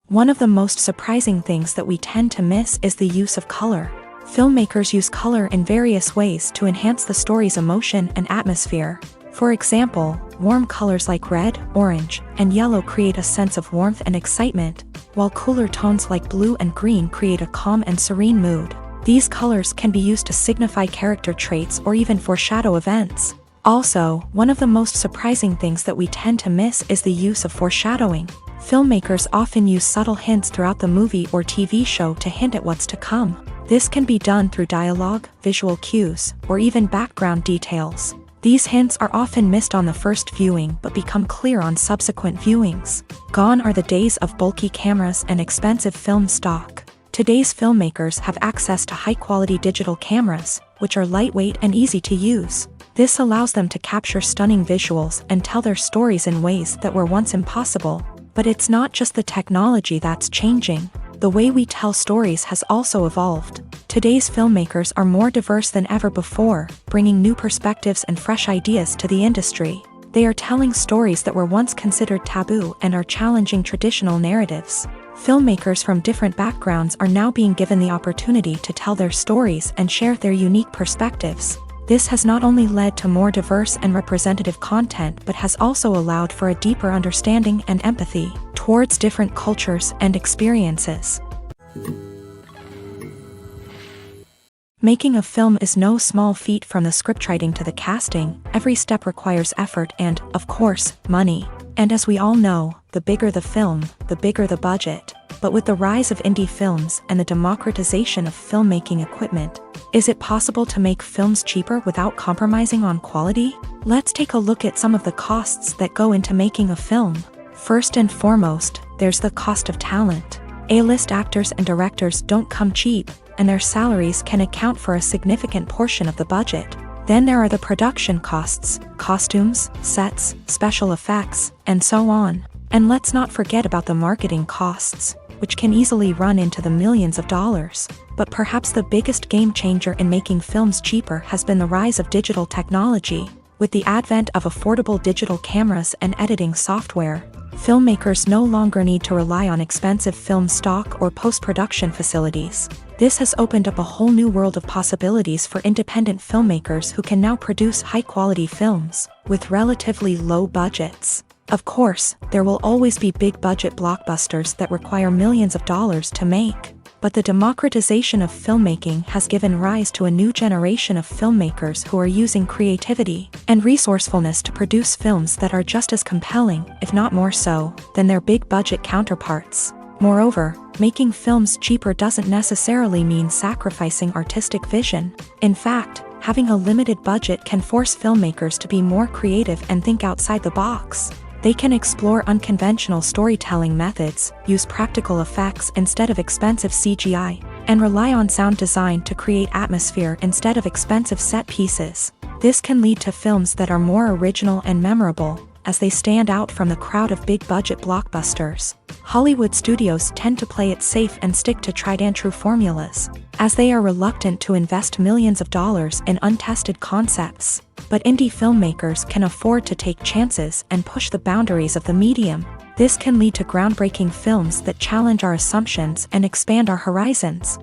One of the most surprising things that we tend to miss is the use of color. Filmmakers use color in various ways to enhance the story's emotion and atmosphere. For example, warm colors like red, orange, and yellow create a sense of warmth and excitement, while cooler tones like blue and green create a calm and serene mood. These colors can be used to signify character traits or even foreshadow events. Also, one of the most surprising things that we tend to miss is the use of foreshadowing. Filmmakers often use subtle hints throughout the movie or TV show to hint at what's to come. This can be done through dialogue, visual cues, or even background details. These hints are often missed on the first viewing but become clear on subsequent viewings. Gone are the days of bulky cameras and expensive film stock. Today's filmmakers have access to high-quality digital cameras, which are lightweight and easy to use. This allows them to capture stunning visuals and tell their stories in ways that were once impossible. But it's not just the technology that's changing. The way we tell stories has also evolved. Today's filmmakers are more diverse than ever before, bringing new perspectives and fresh ideas to the industry. They are telling stories that were once considered taboo and are challenging traditional narratives. Filmmakers from different backgrounds are now being given the opportunity to tell their stories and share their unique perspectives. This has not only led to more diverse and representative content but has also allowed for a deeper understanding and empathy towards different cultures and experiences. Making a film is no small feat. From the scriptwriting to the casting, every step requires effort and, of course, money. And as we all know, the bigger the film, the bigger the budget. But with the rise of indie films and the democratization of filmmaking equipment, is it possible to make films cheaper without compromising on quality? Let's take a look at some of the costs that go into making a film. First and foremost, there's the cost of talent. A-list actors and directors don't come cheap, and their salaries can account for a significant portion of the budget. Then there are the production costs, costumes, sets, special effects, and so on. And let's not forget about the marketing costs, which can easily run into the millions of dollars. But perhaps the biggest game changer in making films cheaper has been the rise of digital technology. With the advent of affordable digital cameras and editing software, filmmakers no longer need to rely on expensive film stock or post-production facilities. This has opened up a whole new world of possibilities for independent filmmakers who can now produce high-quality films with relatively low budgets. Of course, there will always be big-budget blockbusters that require millions of dollars to make. But the democratization of filmmaking has given rise to a new generation of filmmakers who are using creativity and resourcefulness to produce films that are just as compelling, if not more so, than their big-budget counterparts. Moreover, making films cheaper doesn't necessarily mean sacrificing artistic vision. In fact, having a limited budget can force filmmakers to be more creative and think outside the box. They can explore unconventional storytelling methods, use practical effects instead of expensive CGI, and rely on sound design to create atmosphere instead of expensive set pieces. This can lead to films that are more original and memorable, as they stand out from the crowd of big-budget blockbusters. Hollywood studios tend to play it safe and stick to tried-and-true formulas, as they are reluctant to invest millions of dollars in untested concepts. But indie filmmakers can afford to take chances and push the boundaries of the medium. This can lead to groundbreaking films that challenge our assumptions and expand our horizons.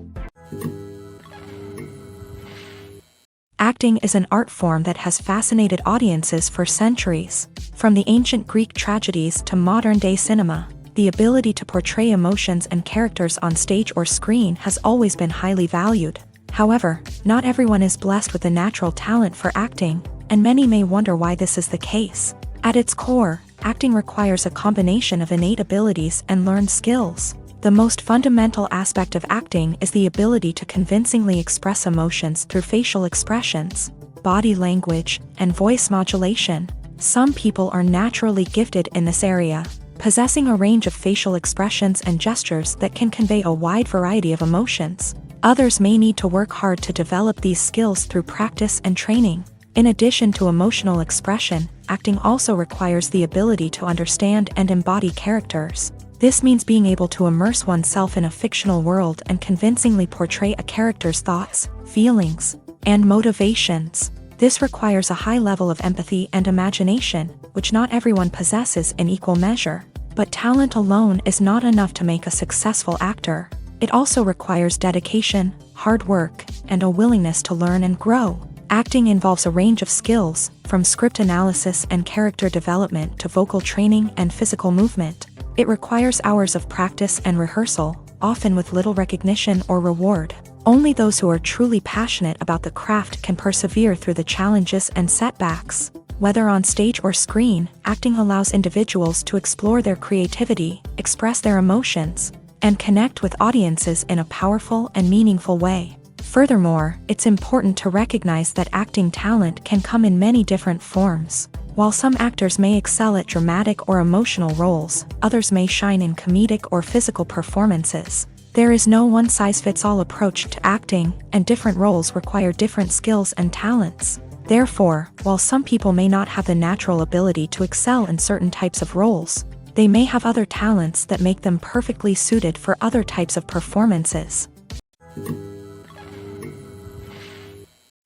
Acting is an art form that has fascinated audiences for centuries. From the ancient Greek tragedies to modern-day cinema, the ability to portray emotions and characters on stage or screen has always been highly valued. However, not everyone is blessed with a natural talent for acting, and many may wonder why this is the case. At its core, acting requires a combination of innate abilities and learned skills. The most fundamental aspect of acting is the ability to convincingly express emotions through facial expressions, body language, and voice modulation. Some people are naturally gifted in this area, possessing a range of facial expressions and gestures that can convey a wide variety of emotions. Others may need to work hard to develop these skills through practice and training. In addition to emotional expression, acting also requires the ability to understand and embody characters. This means being able to immerse oneself in a fictional world and convincingly portray a character's thoughts, feelings, and motivations. This requires a high level of empathy and imagination, which not everyone possesses in equal measure. But talent alone is not enough to make a successful actor. It also requires dedication, hard work, and a willingness to learn and grow. Acting involves a range of skills, from script analysis and character development to vocal training and physical movement. It requires hours of practice and rehearsal, often with little recognition or reward. Only those who are truly passionate about the craft can persevere through the challenges and setbacks. Whether on stage or screen, acting allows individuals to explore their creativity, express their emotions, and connect with audiences in a powerful and meaningful way. Furthermore, it's important to recognize that acting talent can come in many different forms. While some actors may excel at dramatic or emotional roles, others may shine in comedic or physical performances. There is no one-size-fits-all approach to acting, and different roles require different skills and talents. Therefore, while some people may not have the natural ability to excel in certain types of roles, they may have other talents that make them perfectly suited for other types of performances.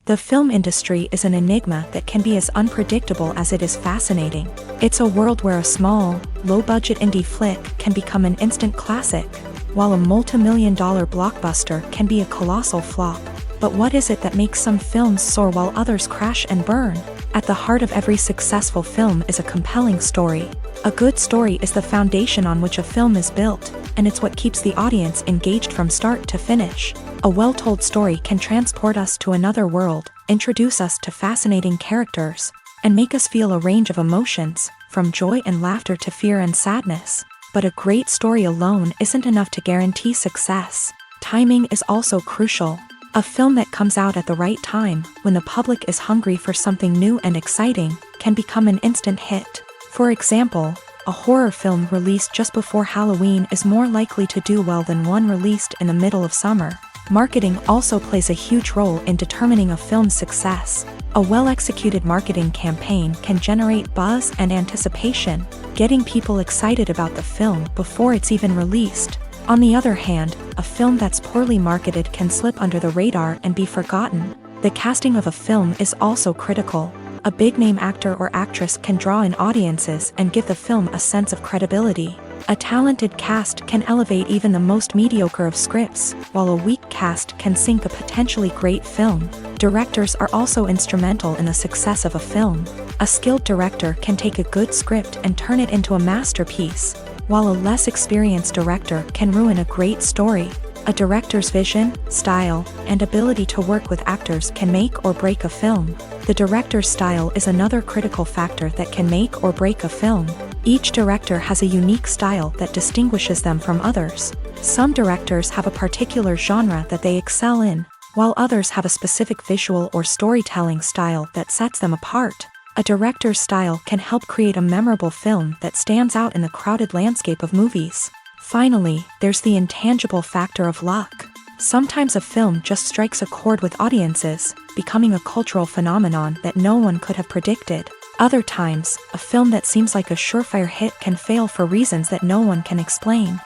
The film industry is an enigma that can be as unpredictable as it is fascinating. It's a world where a small, low-budget indie flick can become an instant classic, while a multi-million-dollar blockbuster can be a colossal flop. But what is it that makes some films soar while others crash and burn? At the heart of every successful film is a compelling story. A good story is the foundation on which a film is built, and it's what keeps the audience engaged from start to finish. A well-told story can transport us to another world, introduce us to fascinating characters, and make us feel a range of emotions, from joy and laughter to fear and sadness. But a great story alone isn't enough to guarantee success. Timing is also crucial. A film that comes out at the right time, when the public is hungry for something new and exciting, can become an instant hit. For example, a horror film released just before Halloween is more likely to do well than one released in the middle of summer. Marketing also plays a huge role in determining a film's success. A well-executed marketing campaign can generate buzz and anticipation, getting people excited about the film before it's even released. On the other hand, a film that's poorly marketed can slip under the radar and be forgotten. The casting of a film is also critical. A big-name actor or actress can draw in audiences and give the film a sense of credibility. A talented cast can elevate even the most mediocre of scripts, while a weak cast can sink a potentially great film. Directors are also instrumental in the success of a film. A skilled director can take a good script and turn it into a masterpiece, while a less experienced director can ruin a great story. A director's vision, style, and ability to work with actors can make or break a film. The director's style is another critical factor that can make or break a film. Each director has a unique style that distinguishes them from others. Some directors have a particular genre that they excel in, while others have a specific visual or storytelling style that sets them apart. A director's style can help create a memorable film that stands out in the crowded landscape of movies. Finally, there's the intangible factor of luck. Sometimes a film just strikes a chord with audiences, becoming a cultural phenomenon that no one could have predicted. Other times, a film that seems like a surefire hit can fail for reasons that no one can explain.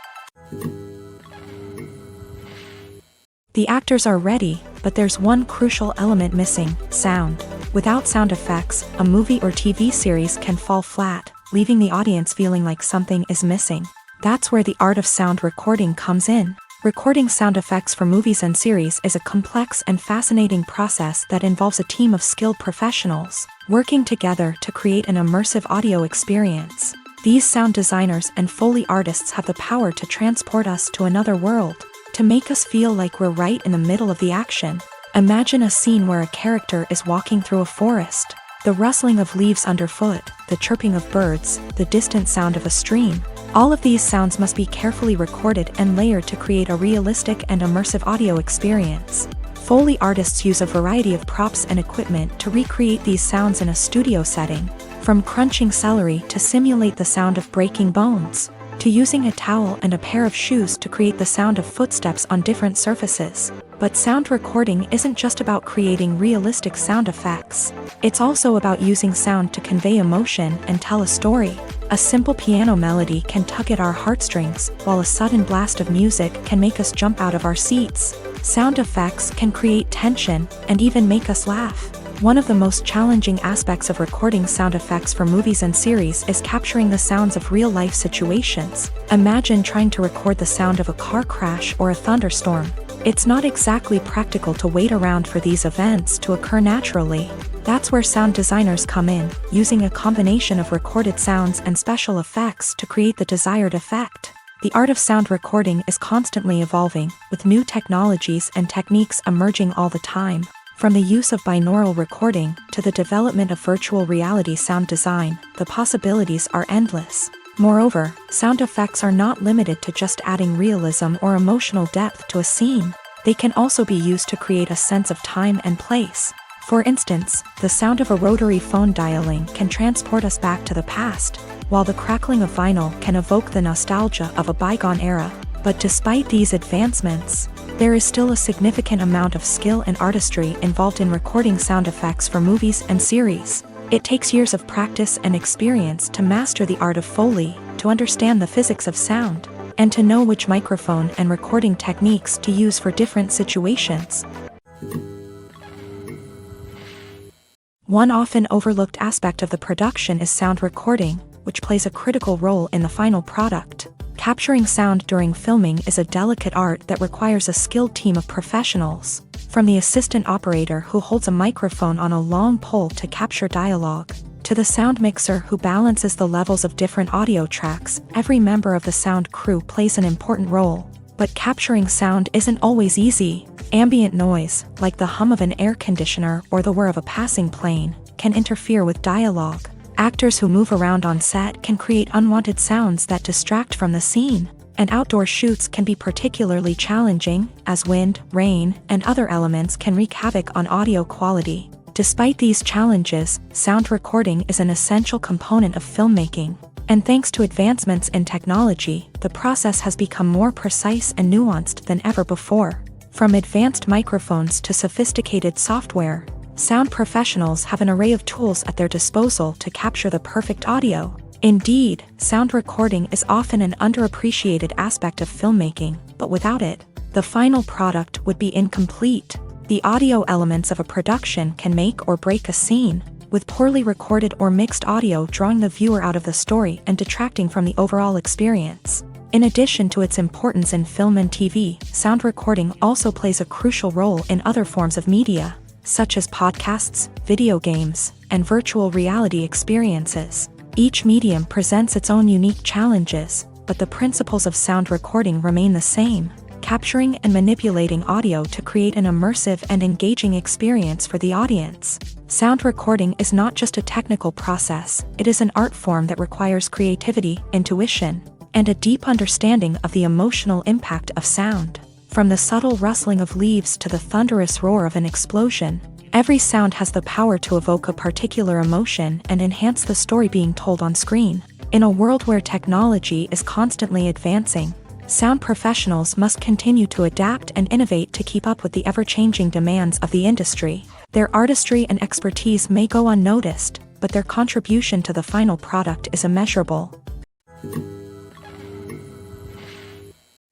The actors are ready, but there's one crucial element missing: sound. Without sound effects, a movie or TV series can fall flat, leaving the audience feeling like something is missing. That's where the art of sound recording comes in. Recording sound effects for movies and series is a complex and fascinating process that involves a team of skilled professionals working together to create an immersive audio experience. These sound designers and Foley artists have the power to transport us to another world, to make us feel like we're right in the middle of the action. Imagine a scene where a character is walking through a forest. The rustling of leaves underfoot, the chirping of birds, the distant sound of a stream. All of these sounds must be carefully recorded and layered to create a realistic and immersive audio experience. Foley artists use a variety of props and equipment to recreate these sounds in a studio setting, from crunching celery to simulate the sound of breaking bones, to using a towel and a pair of shoes to create the sound of footsteps on different surfaces. But sound recording isn't just about creating realistic sound effects. It's also about using sound to convey emotion and tell a story. A simple piano melody can tug at our heartstrings, while a sudden blast of music can make us jump out of our seats. Sound effects can create tension and even make us laugh. One of the most challenging aspects of recording sound effects for movies and series is capturing the sounds of real-life situations. Imagine trying to record the sound of a car crash or a thunderstorm. It's not exactly practical to wait around for these events to occur naturally. That's where sound designers come in, using a combination of recorded sounds and special effects to create the desired effect. The art of sound recording is constantly evolving, with new technologies and techniques emerging all the time. From the use of binaural recording to the development of virtual reality sound design, the possibilities are endless. Moreover, sound effects are not limited to just adding realism or emotional depth to a scene. They can also be used to create a sense of time and place. For instance, the sound of a rotary phone dialing can transport us back to the past, while the crackling of vinyl can evoke the nostalgia of a bygone era. But despite these advancements, there is still a significant amount of skill and artistry involved in recording sound effects for movies and series. It takes years of practice and experience to master the art of Foley, to understand the physics of sound, and to know which microphone and recording techniques to use for different situations. One often overlooked aspect of the production is sound recording, which plays a critical role in the final product. Capturing sound during filming is a delicate art that requires a skilled team of professionals. From the assistant operator who holds a microphone on a long pole to capture dialogue, to the sound mixer who balances the levels of different audio tracks, every member of the sound crew plays an important role. But capturing sound isn't always easy. Ambient noise, like the hum of an air conditioner or the whir of a passing plane, can interfere with dialogue. Actors who move around on set can create unwanted sounds that distract from the scene. And outdoor shoots can be particularly challenging, as wind, rain, and other elements can wreak havoc on audio quality. Despite these challenges, sound recording is an essential component of filmmaking. And thanks to advancements in technology, the process has become more precise and nuanced than ever before. From advanced microphones to sophisticated software, sound professionals have an array of tools at their disposal to capture the perfect audio. Indeed, sound recording is often an underappreciated aspect of filmmaking, but without it, the final product would be incomplete. The audio elements of a production can make or break a scene, with poorly recorded or mixed audio drawing the viewer out of the story and detracting from the overall experience. In addition to its importance in film and TV, sound recording also plays a crucial role in other forms of media, such as podcasts, video games, and virtual reality experiences. Each medium presents its own unique challenges, but the principles of sound recording remain the same, capturing and manipulating audio to create an immersive and engaging experience for the audience. Sound recording is not just a technical process, it is an art form that requires creativity, intuition, and a deep understanding of the emotional impact of sound. From the subtle rustling of leaves to the thunderous roar of an explosion, every sound has the power to evoke a particular emotion and enhance the story being told on screen. In a world where technology is constantly advancing, sound professionals must continue to adapt and innovate to keep up with the ever-changing demands of the industry. Their artistry and expertise may go unnoticed, but their contribution to the final product is immeasurable.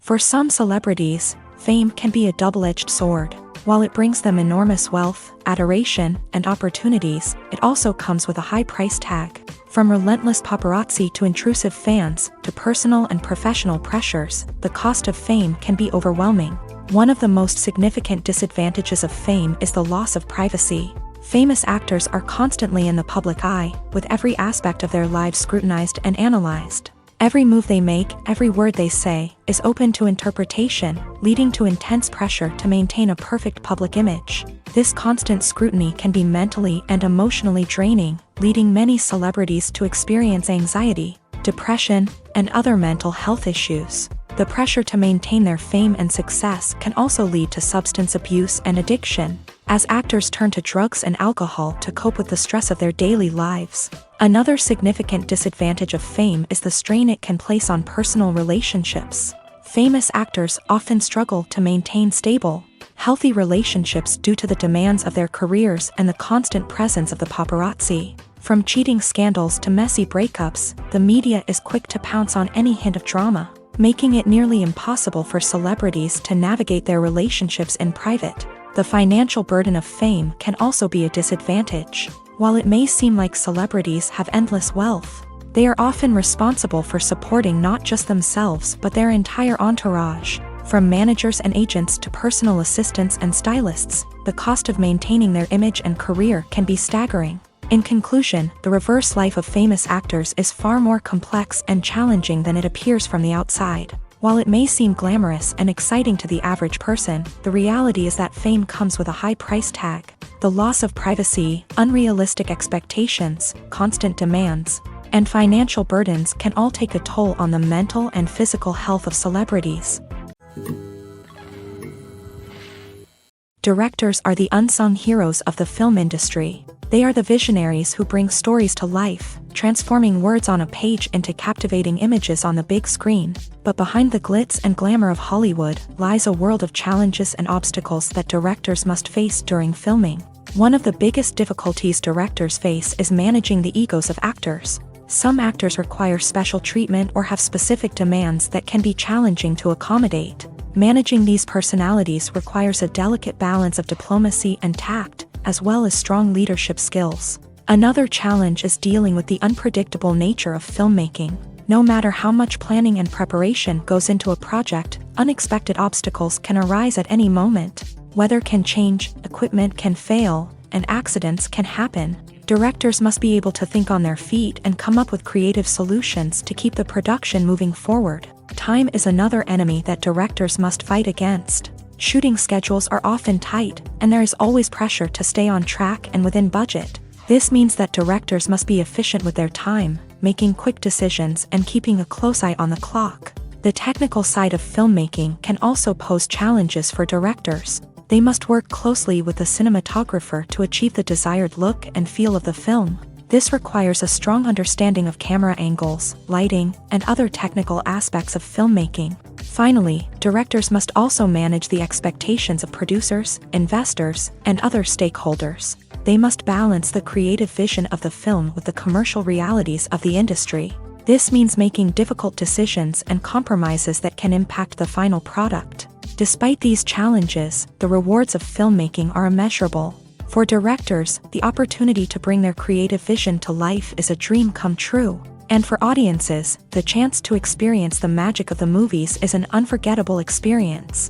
For some celebrities, fame can be a double-edged sword. While it brings them enormous wealth, adoration, and opportunities, it also comes with a high price tag. From relentless paparazzi to intrusive fans, to personal and professional pressures, the cost of fame can be overwhelming. One of the most significant disadvantages of fame is the loss of privacy. Famous actors are constantly in the public eye, with every aspect of their lives scrutinized and analyzed. Every move they make, every word they say, is open to interpretation, leading to intense pressure to maintain a perfect public image. This constant scrutiny can be mentally and emotionally draining, leading many celebrities to experience anxiety, depression, and other mental health issues. The pressure to maintain their fame and success can also lead to substance abuse and addiction, as actors turn to drugs and alcohol to cope with the stress of their daily lives. Another significant disadvantage of fame is the strain it can place on personal relationships. Famous actors often struggle to maintain stable, healthy relationships due to the demands of their careers and the constant presence of the paparazzi. From cheating scandals to messy breakups, the media is quick to pounce on any hint of drama, making it nearly impossible for celebrities to navigate their relationships in private. The financial burden of fame can also be a disadvantage. While it may seem like celebrities have endless wealth, they are often responsible for supporting not just themselves but their entire entourage. From managers and agents to personal assistants and stylists, the cost of maintaining their image and career can be staggering. In conclusion, the reverse life of famous actors is far more complex and challenging than it appears from the outside. While it may seem glamorous and exciting to the average person, the reality is that fame comes with a high price tag. The loss of privacy, unrealistic expectations, constant demands, and financial burdens can all take a toll on the mental and physical health of celebrities. Directors are the unsung heroes of the film industry. They are the visionaries who bring stories to life, transforming words on a page into captivating images on the big screen. But behind the glitz and glamour of Hollywood lies a world of challenges and obstacles that directors must face during filming. One of the biggest difficulties directors face is managing the egos of actors. Some actors require special treatment or have specific demands that can be challenging to accommodate. Managing these personalities requires a delicate balance of diplomacy and tact, as well as strong leadership skills. Another challenge is dealing with the unpredictable nature of filmmaking. No matter how much planning and preparation goes into a project, unexpected obstacles can arise at any moment. Weather can change, equipment can fail, and accidents can happen. Directors must be able to think on their feet and come up with creative solutions to keep the production moving forward. Time is another enemy that directors must fight against. Shooting schedules are often tight, and there is always pressure to stay on track and within budget. This means that directors must be efficient with their time, making quick decisions and keeping a close eye on the clock. The technical side of filmmaking can also pose challenges for directors. They must work closely with the cinematographer to achieve the desired look and feel of the film. This requires a strong understanding of camera angles, lighting, and other technical aspects of filmmaking. Finally, directors must also manage the expectations of producers, investors, and other stakeholders. They must balance the creative vision of the film with the commercial realities of the industry. This means making difficult decisions and compromises that can impact the final product. Despite these challenges, the rewards of filmmaking are immeasurable. For directors, the opportunity to bring their creative vision to life is a dream come true. And for audiences, the chance to experience the magic of the movies is an unforgettable experience.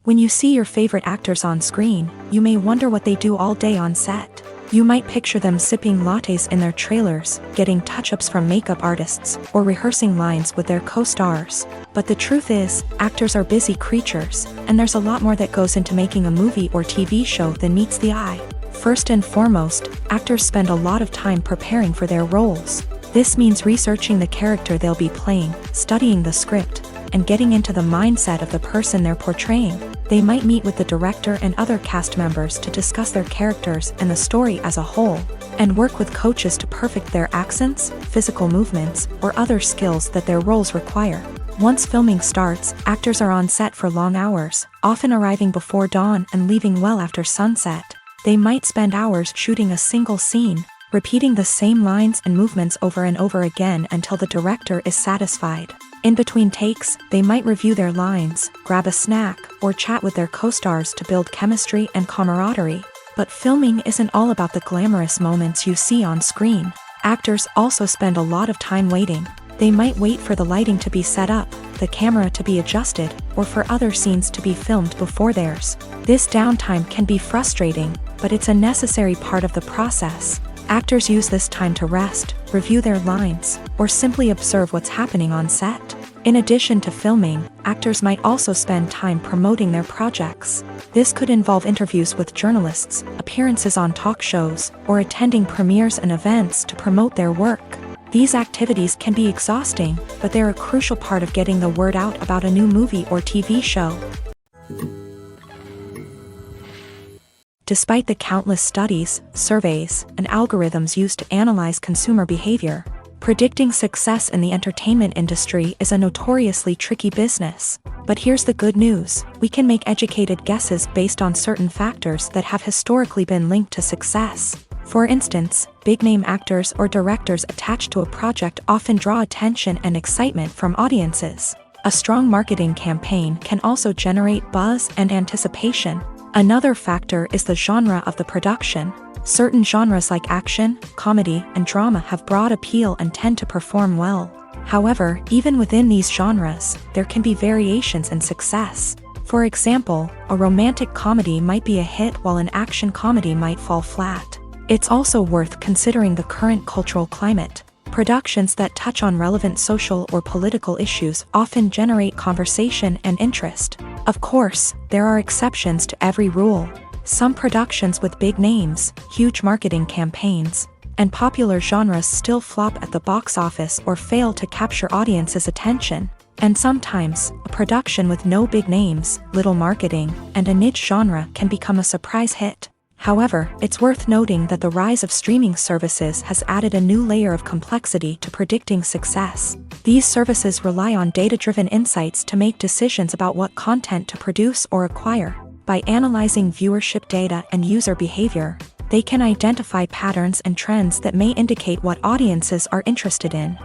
When you see your favorite actors on screen, you may wonder what they do all day on set. You might picture them sipping lattes in their trailers, getting touch-ups from makeup artists, or rehearsing lines with their co-stars. But the truth is, actors are busy creatures, and there's a lot more that goes into making a movie or TV show than meets the eye. First and foremost, actors spend a lot of time preparing for their roles. This means researching the character they'll be playing, studying the script, and getting into the mindset of the person they're portraying. They might meet with the director and other cast members to discuss their characters and the story as a whole, and work with coaches to perfect their accents, physical movements, or other skills that their roles require. Once filming starts, actors are on set for long hours, often arriving before dawn and leaving well after sunset. They might spend hours shooting a single scene, repeating the same lines and movements over and over again until the director is satisfied. In between takes, they might review their lines, grab a snack, or chat with their co-stars to build chemistry and camaraderie. But filming isn't all about the glamorous moments you see on screen. Actors also spend a lot of time waiting. They might wait for the lighting to be set up, the camera to be adjusted, or for other scenes to be filmed before theirs. This downtime can be frustrating, but it's a necessary part of the process. Actors use this time to rest, review their lines, or simply observe what's happening on set. In addition to filming, actors might also spend time promoting their projects. This could involve interviews with journalists, appearances on talk shows, or attending premieres and events to promote their work. These activities can be exhausting, but they're a crucial part of getting the word out about a new movie or TV show. Despite the countless studies, surveys, and algorithms used to analyze consumer behavior, predicting success in the entertainment industry is a notoriously tricky business. But here's the good news: we can make educated guesses based on certain factors that have historically been linked to success. For instance, big-name actors or directors attached to a project often draw attention and excitement from audiences. A strong marketing campaign can also generate buzz and anticipation. Another factor is the genre of the production. Certain genres like action, comedy, and drama have broad appeal and tend to perform well. However, even within these genres, there can be variations in success. For example, a romantic comedy might be a hit while an action comedy might fall flat. It's also worth considering the current cultural climate. Productions that touch on relevant social or political issues often generate conversation and interest. Of course, there are exceptions to every rule. Some productions with big names, huge marketing campaigns, and popular genres still flop at the box office or fail to capture audiences' attention. And sometimes, a production with no big names, little marketing, and a niche genre can become a surprise hit. However, it's worth noting that the rise of streaming services has added a new layer of complexity to predicting success. These services rely on data-driven insights to make decisions about what content to produce or acquire. By analyzing viewership data and user behavior, they can identify patterns and trends that may indicate what audiences are interested in.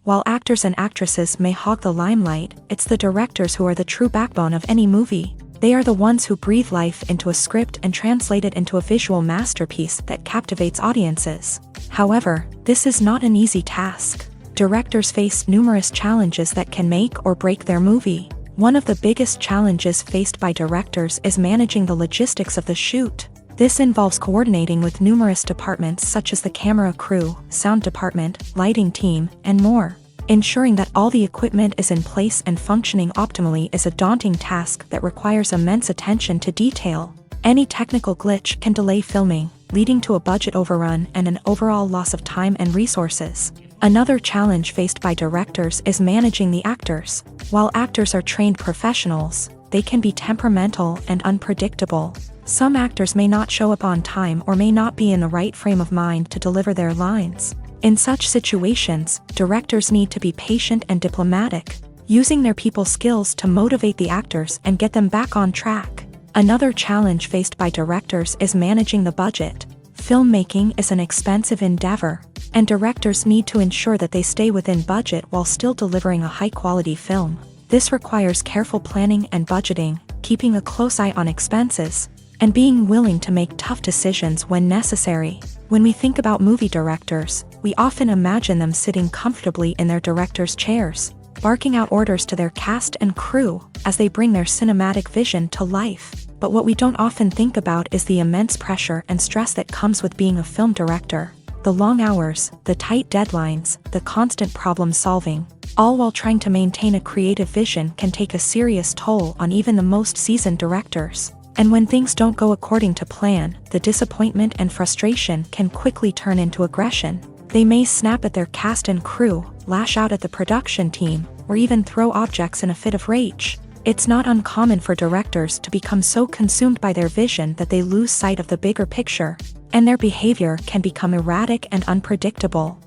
While actors and actresses may hog the limelight, it's the directors who are the true backbone of any movie. They are the ones who breathe life into a script and translate it into a visual masterpiece that captivates audiences. However, this is not an easy task. Directors face numerous challenges that can make or break their movie. One of the biggest challenges faced by directors is managing the logistics of the shoot. This involves coordinating with numerous departments such as the camera crew, sound department, lighting team, and more. Ensuring that all the equipment is in place and functioning optimally is a daunting task that requires immense attention to detail. Any technical glitch can delay filming, leading to a budget overrun and an overall loss of time and resources. Another challenge faced by directors is managing the actors. While actors are trained professionals, they can be temperamental and unpredictable. Some actors may not show up on time or may not be in the right frame of mind to deliver their lines. In such situations, directors need to be patient and diplomatic, using their people skills to motivate the actors and get them back on track. Another challenge faced by directors is managing the budget. Filmmaking is an expensive endeavor, and directors need to ensure that they stay within budget while still delivering a high-quality film. This requires careful planning and budgeting, keeping a close eye on expenses, and being willing to make tough decisions when necessary. When we think about movie directors, we often imagine them sitting comfortably in their director's chairs, barking out orders to their cast and crew as they bring their cinematic vision to life. But what we don't often think about is the immense pressure and stress that comes with being a film director. The long hours, the tight deadlines, the constant problem solving, all while trying to maintain a creative vision can take a serious toll on even the most seasoned directors. And when things don't go according to plan, the disappointment and frustration can quickly turn into aggression. They may snap at their cast and crew, lash out at the production team, or even throw objects in a fit of rage. It's not uncommon for directors to become so consumed by their vision that they lose sight of the bigger picture, and their behavior can become erratic and unpredictable.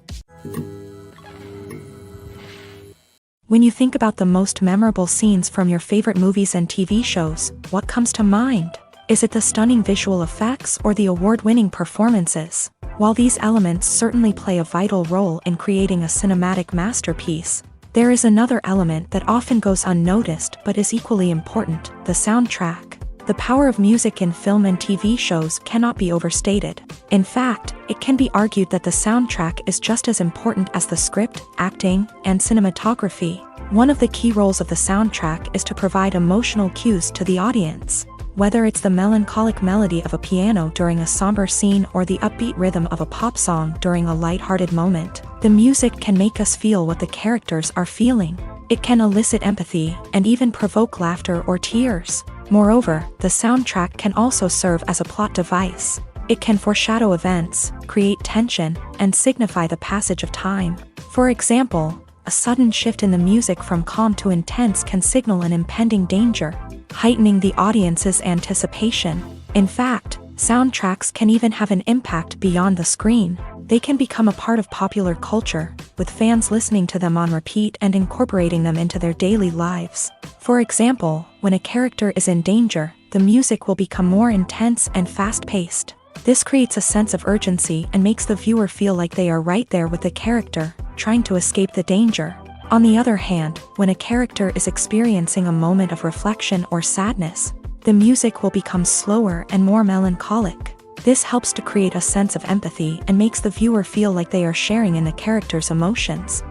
When you think about the most memorable scenes from your favorite movies and TV shows, what comes to mind? Is it the stunning visual effects or the award-winning performances? While these elements certainly play a vital role in creating a cinematic masterpiece, there is another element that often goes unnoticed but is equally important: the soundtrack. The power of music in film and TV shows cannot be overstated. In fact, it can be argued that the soundtrack is just as important as the script, acting, and cinematography. One of the key roles of the soundtrack is to provide emotional cues to the audience. Whether it's the melancholic melody of a piano during a somber scene or the upbeat rhythm of a pop song during a lighthearted moment, the music can make us feel what the characters are feeling. It can elicit empathy and even provoke laughter or tears. Moreover, the soundtrack can also serve as a plot device. It can foreshadow events, create tension, and signify the passage of time. For example, a sudden shift in the music from calm to intense can signal an impending danger, heightening the audience's anticipation. In fact, soundtracks can even have an impact beyond the screen. They can become a part of popular culture, with fans listening to them on repeat and incorporating them into their daily lives. For example, when a character is in danger, the music will become more intense and fast-paced. This creates a sense of urgency and makes the viewer feel like they are right there with the character, trying to escape the danger. On the other hand, when a character is experiencing a moment of reflection or sadness, the music will become slower and more melancholic. This helps to create a sense of empathy and makes the viewer feel like they are sharing in the character's emotions.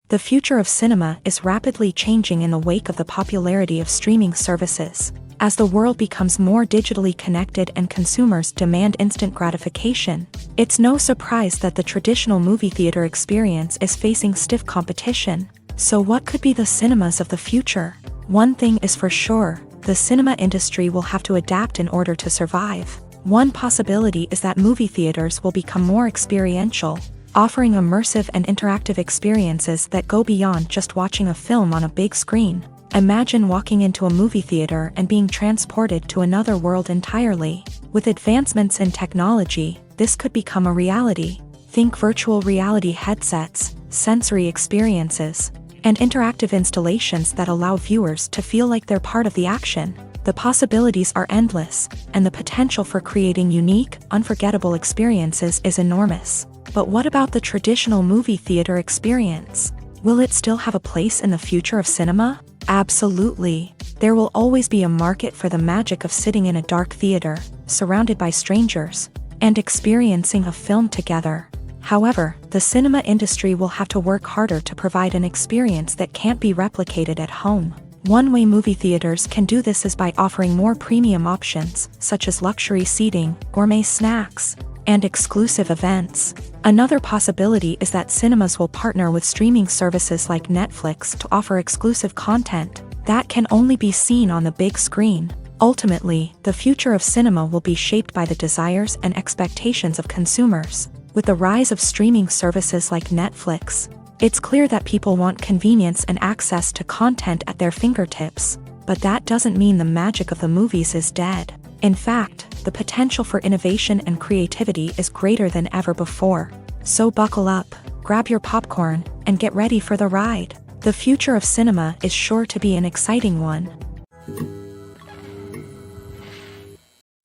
The future of cinema is rapidly changing in the wake of the popularity of streaming services. As the world becomes more digitally connected and consumers demand instant gratification, it's no surprise that the traditional movie theater experience is facing stiff competition. So what could be the cinemas of the future? One thing is for sure: the cinema industry will have to adapt in order to survive. One possibility is that movie theaters will become more experiential, offering immersive and interactive experiences that go beyond just watching a film on a big screen. Imagine walking into a movie theater and being transported to another world entirely. With advancements in technology, this could become a reality. Think virtual reality headsets, sensory experiences, and interactive installations that allow viewers to feel like they're part of the action. The possibilities are endless, and the potential for creating unique, unforgettable experiences is enormous. But what about the traditional movie theater experience? Will it still have a place in the future of cinema? Absolutely. There will always be a market for the magic of sitting in a dark theater, surrounded by strangers, and experiencing a film together. However, the cinema industry will have to work harder to provide an experience that can't be replicated at home. One way movie theaters can do this is by offering more premium options, such as luxury seating, gourmet snacks, and exclusive events. Another possibility is that cinemas will partner with streaming services like Netflix to offer exclusive content that can only be seen on the big screen. Ultimately, the future of cinema will be shaped by the desires and expectations of consumers. With the rise of streaming services like Netflix, it's clear that people want convenience and access to content at their fingertips. But that doesn't mean the magic of the movies is dead. In fact, the potential for innovation and creativity is greater than ever before. So buckle up, grab your popcorn, and get ready for the ride. The future of cinema is sure to be an exciting one.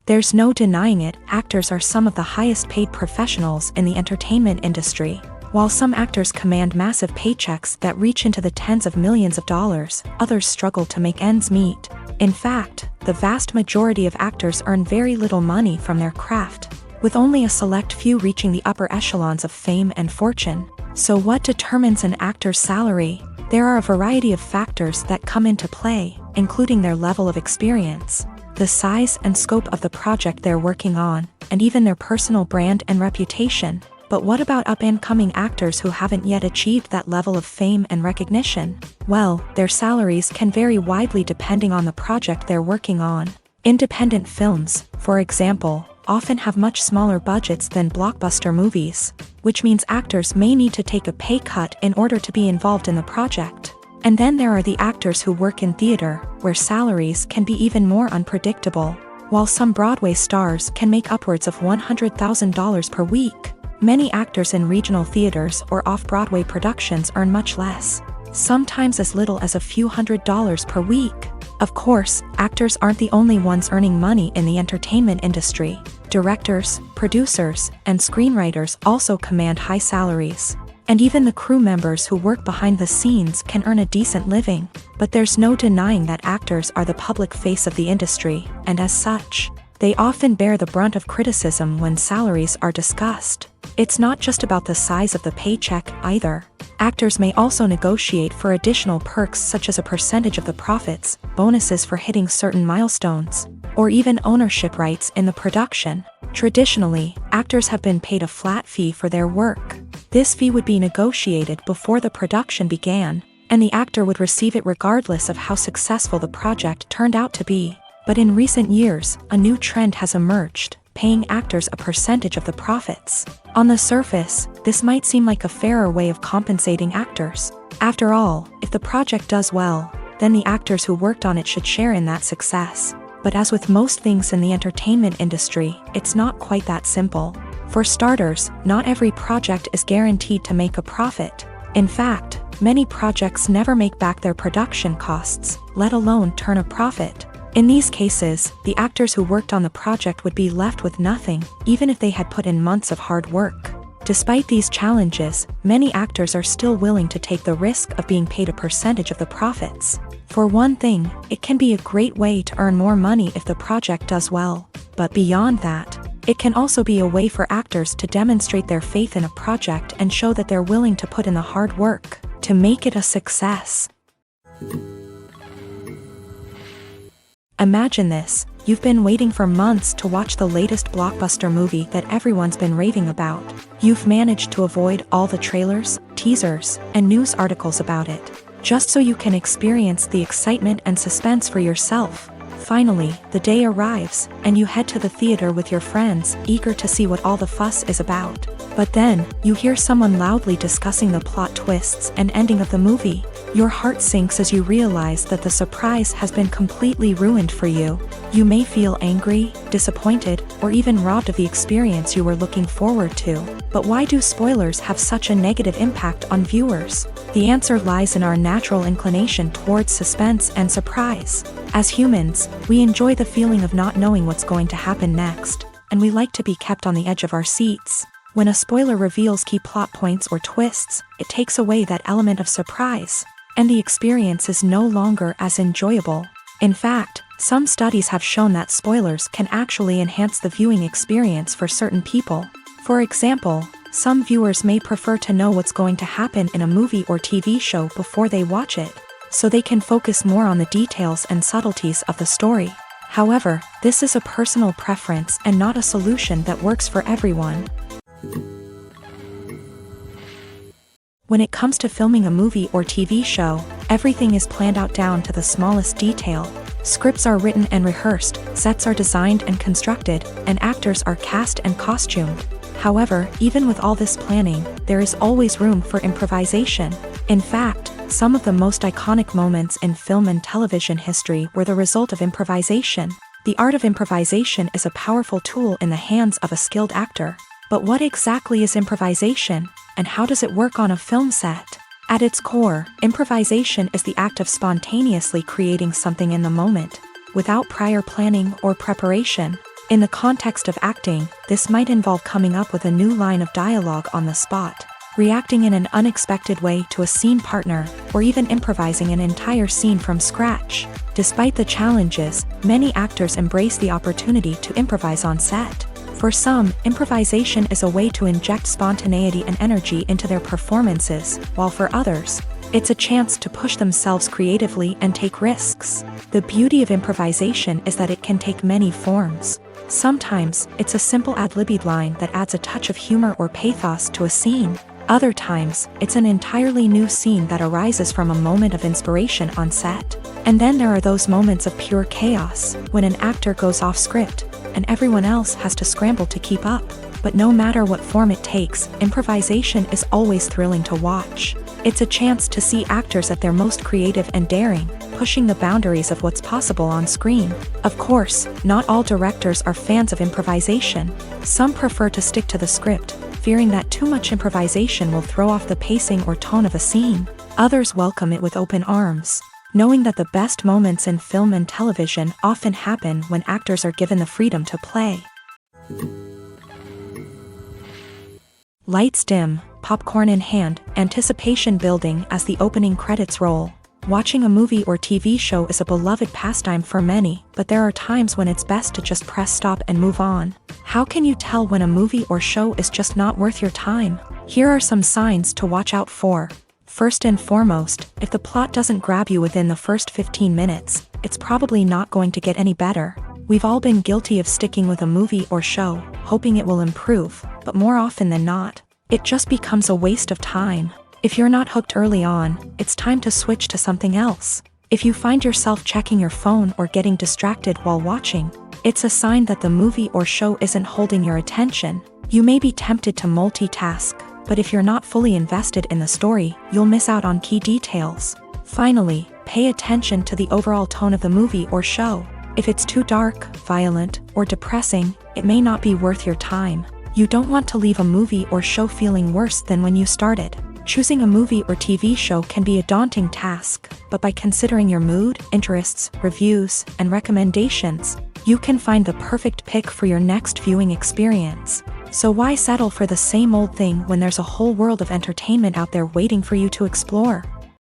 There's no denying it, actors are some of the highest paid professionals in the entertainment industry. While some actors command massive paychecks that reach into the tens of millions of dollars, others struggle to make ends meet. In fact, the vast majority of actors earn very little money from their craft, with only a select few reaching the upper echelons of fame and fortune. So what determines an actor's salary? There are a variety of factors that come into play, including their level of experience, the size and scope of the project they're working on, and even their personal brand and reputation. But what about up-and-coming actors who haven't yet achieved that level of fame and recognition? Well, their salaries can vary widely depending on the project they're working on. Independent films, for example, often have much smaller budgets than blockbuster movies, which means actors may need to take a pay cut in order to be involved in the project. And then there are the actors who work in theater, where salaries can be even more unpredictable. While some Broadway stars can make upwards of $100,000 per week, many actors in regional theaters or off-Broadway productions earn much less, sometimes as little as a few $100s per week. Of course, actors aren't the only ones earning money in the entertainment industry. Directors, producers, and screenwriters also command high salaries. And even the crew members who work behind the scenes can earn a decent living. But there's no denying that actors are the public face of the industry, and as such, they often bear the brunt of criticism when salaries are discussed. It's not just about the size of the paycheck, either. Actors may also negotiate for additional perks such as a percentage of the profits, bonuses for hitting certain milestones, or even ownership rights in the production. Traditionally, actors have been paid a flat fee for their work. This fee would be negotiated before the production began, and the actor would receive it regardless of how successful the project turned out to be. But in recent years, a new trend has emerged, paying actors a percentage of the profits. On the surface, this might seem like a fairer way of compensating actors. After all, if the project does well, then the actors who worked on it should share in that success. But as with most things in the entertainment industry, it's not quite that simple. For starters, not every project is guaranteed to make a profit. In fact, many projects never make back their production costs, let alone turn a profit. In these cases, the actors who worked on the project would be left with nothing, even if they had put in months of hard work. Despite these challenges, many actors are still willing to take the risk of being paid a percentage of the profits. For one thing, it can be a great way to earn more money if the project does well. But beyond that, it can also be a way for actors to demonstrate their faith in a project and show that they're willing to put in the hard work to make it a success. Imagine this. You've been waiting for months to watch the latest blockbuster movie that everyone's been raving about. You've managed to avoid all the trailers, teasers, and news articles about it, just so you can experience the excitement and suspense for yourself. Finally, the day arrives, and you head to the theater with your friends, eager to see what all the fuss is about. But then, you hear someone loudly discussing the plot twists and ending of the movie. Your heart sinks as you realize that the surprise has been completely ruined for you. You may feel angry, disappointed, or even robbed of the experience you were looking forward to. But why do spoilers have such a negative impact on viewers? The answer lies in our natural inclination towards suspense and surprise. As humans, we enjoy the feeling of not knowing what's going to happen next, and we like to be kept on the edge of our seats. When a spoiler reveals key plot points or twists, it takes away that element of surprise, and the experience is no longer as enjoyable. In fact, some studies have shown that spoilers can actually enhance the viewing experience for certain people. For example, some viewers may prefer to know what's going to happen in a movie or TV show before they watch it, so they can focus more on the details and subtleties of the story. However, this is a personal preference and not a solution that works for everyone. When it comes to filming a movie or TV show, everything is planned out down to the smallest detail. Scripts are written and rehearsed, sets are designed and constructed, and actors are cast and costumed. However, even with all this planning, there is always room for improvisation. In fact, some of the most iconic moments in film and television history were the result of improvisation. The art of improvisation is a powerful tool in the hands of a skilled actor. But what exactly is improvisation, and how does it work on a film set? At its core, improvisation is the act of spontaneously creating something in the moment, without prior planning or preparation. In the context of acting, this might involve coming up with a new line of dialogue on the spot, reacting in an unexpected way to a scene partner, or even improvising an entire scene from scratch. Despite the challenges, many actors embrace the opportunity to improvise on set. For some, improvisation is a way to inject spontaneity and energy into their performances, while for others, it's a chance to push themselves creatively and take risks. The beauty of improvisation is that it can take many forms. Sometimes, it's a simple ad-libbed line that adds a touch of humor or pathos to a scene. Other times, it's an entirely new scene that arises from a moment of inspiration on set. And then there are those moments of pure chaos, when an actor goes off script, and everyone else has to scramble to keep up. But no matter what form it takes, improvisation is always thrilling to watch. It's a chance to see actors at their most creative and daring, pushing the boundaries of what's possible on screen. Of course, not all directors are fans of improvisation. Some prefer to stick to the script, fearing that too much improvisation will throw off the pacing or tone of a scene. Others welcome it with open arms, knowing that the best moments in film and television often happen when actors are given the freedom to play. Lights dim, popcorn in hand, anticipation building as the opening credits roll. Watching a movie or TV show is a beloved pastime for many, but there are times when it's best to just press stop and move on. How can you tell when a movie or show is just not worth your time? Here are some signs to watch out for. First and foremost, if the plot doesn't grab you within the first 15 minutes, it's probably not going to get any better. We've all been guilty of sticking with a movie or show, hoping it will improve, but more often than not, it just becomes a waste of time. If you're not hooked early on, it's time to switch to something else. If you find yourself checking your phone or getting distracted while watching, it's a sign that the movie or show isn't holding your attention. You may be tempted to multitask, but if you're not fully invested in the story, you'll miss out on key details. Finally, pay attention to the overall tone of the movie or show. If it's too dark, violent, or depressing, it may not be worth your time. You don't want to leave a movie or show feeling worse than when you started. Choosing a movie or TV show can be a daunting task, but by considering your mood, interests, reviews, and recommendations, you can find the perfect pick for your next viewing experience. So why settle for the same old thing when there's a whole world of entertainment out there waiting for you to explore?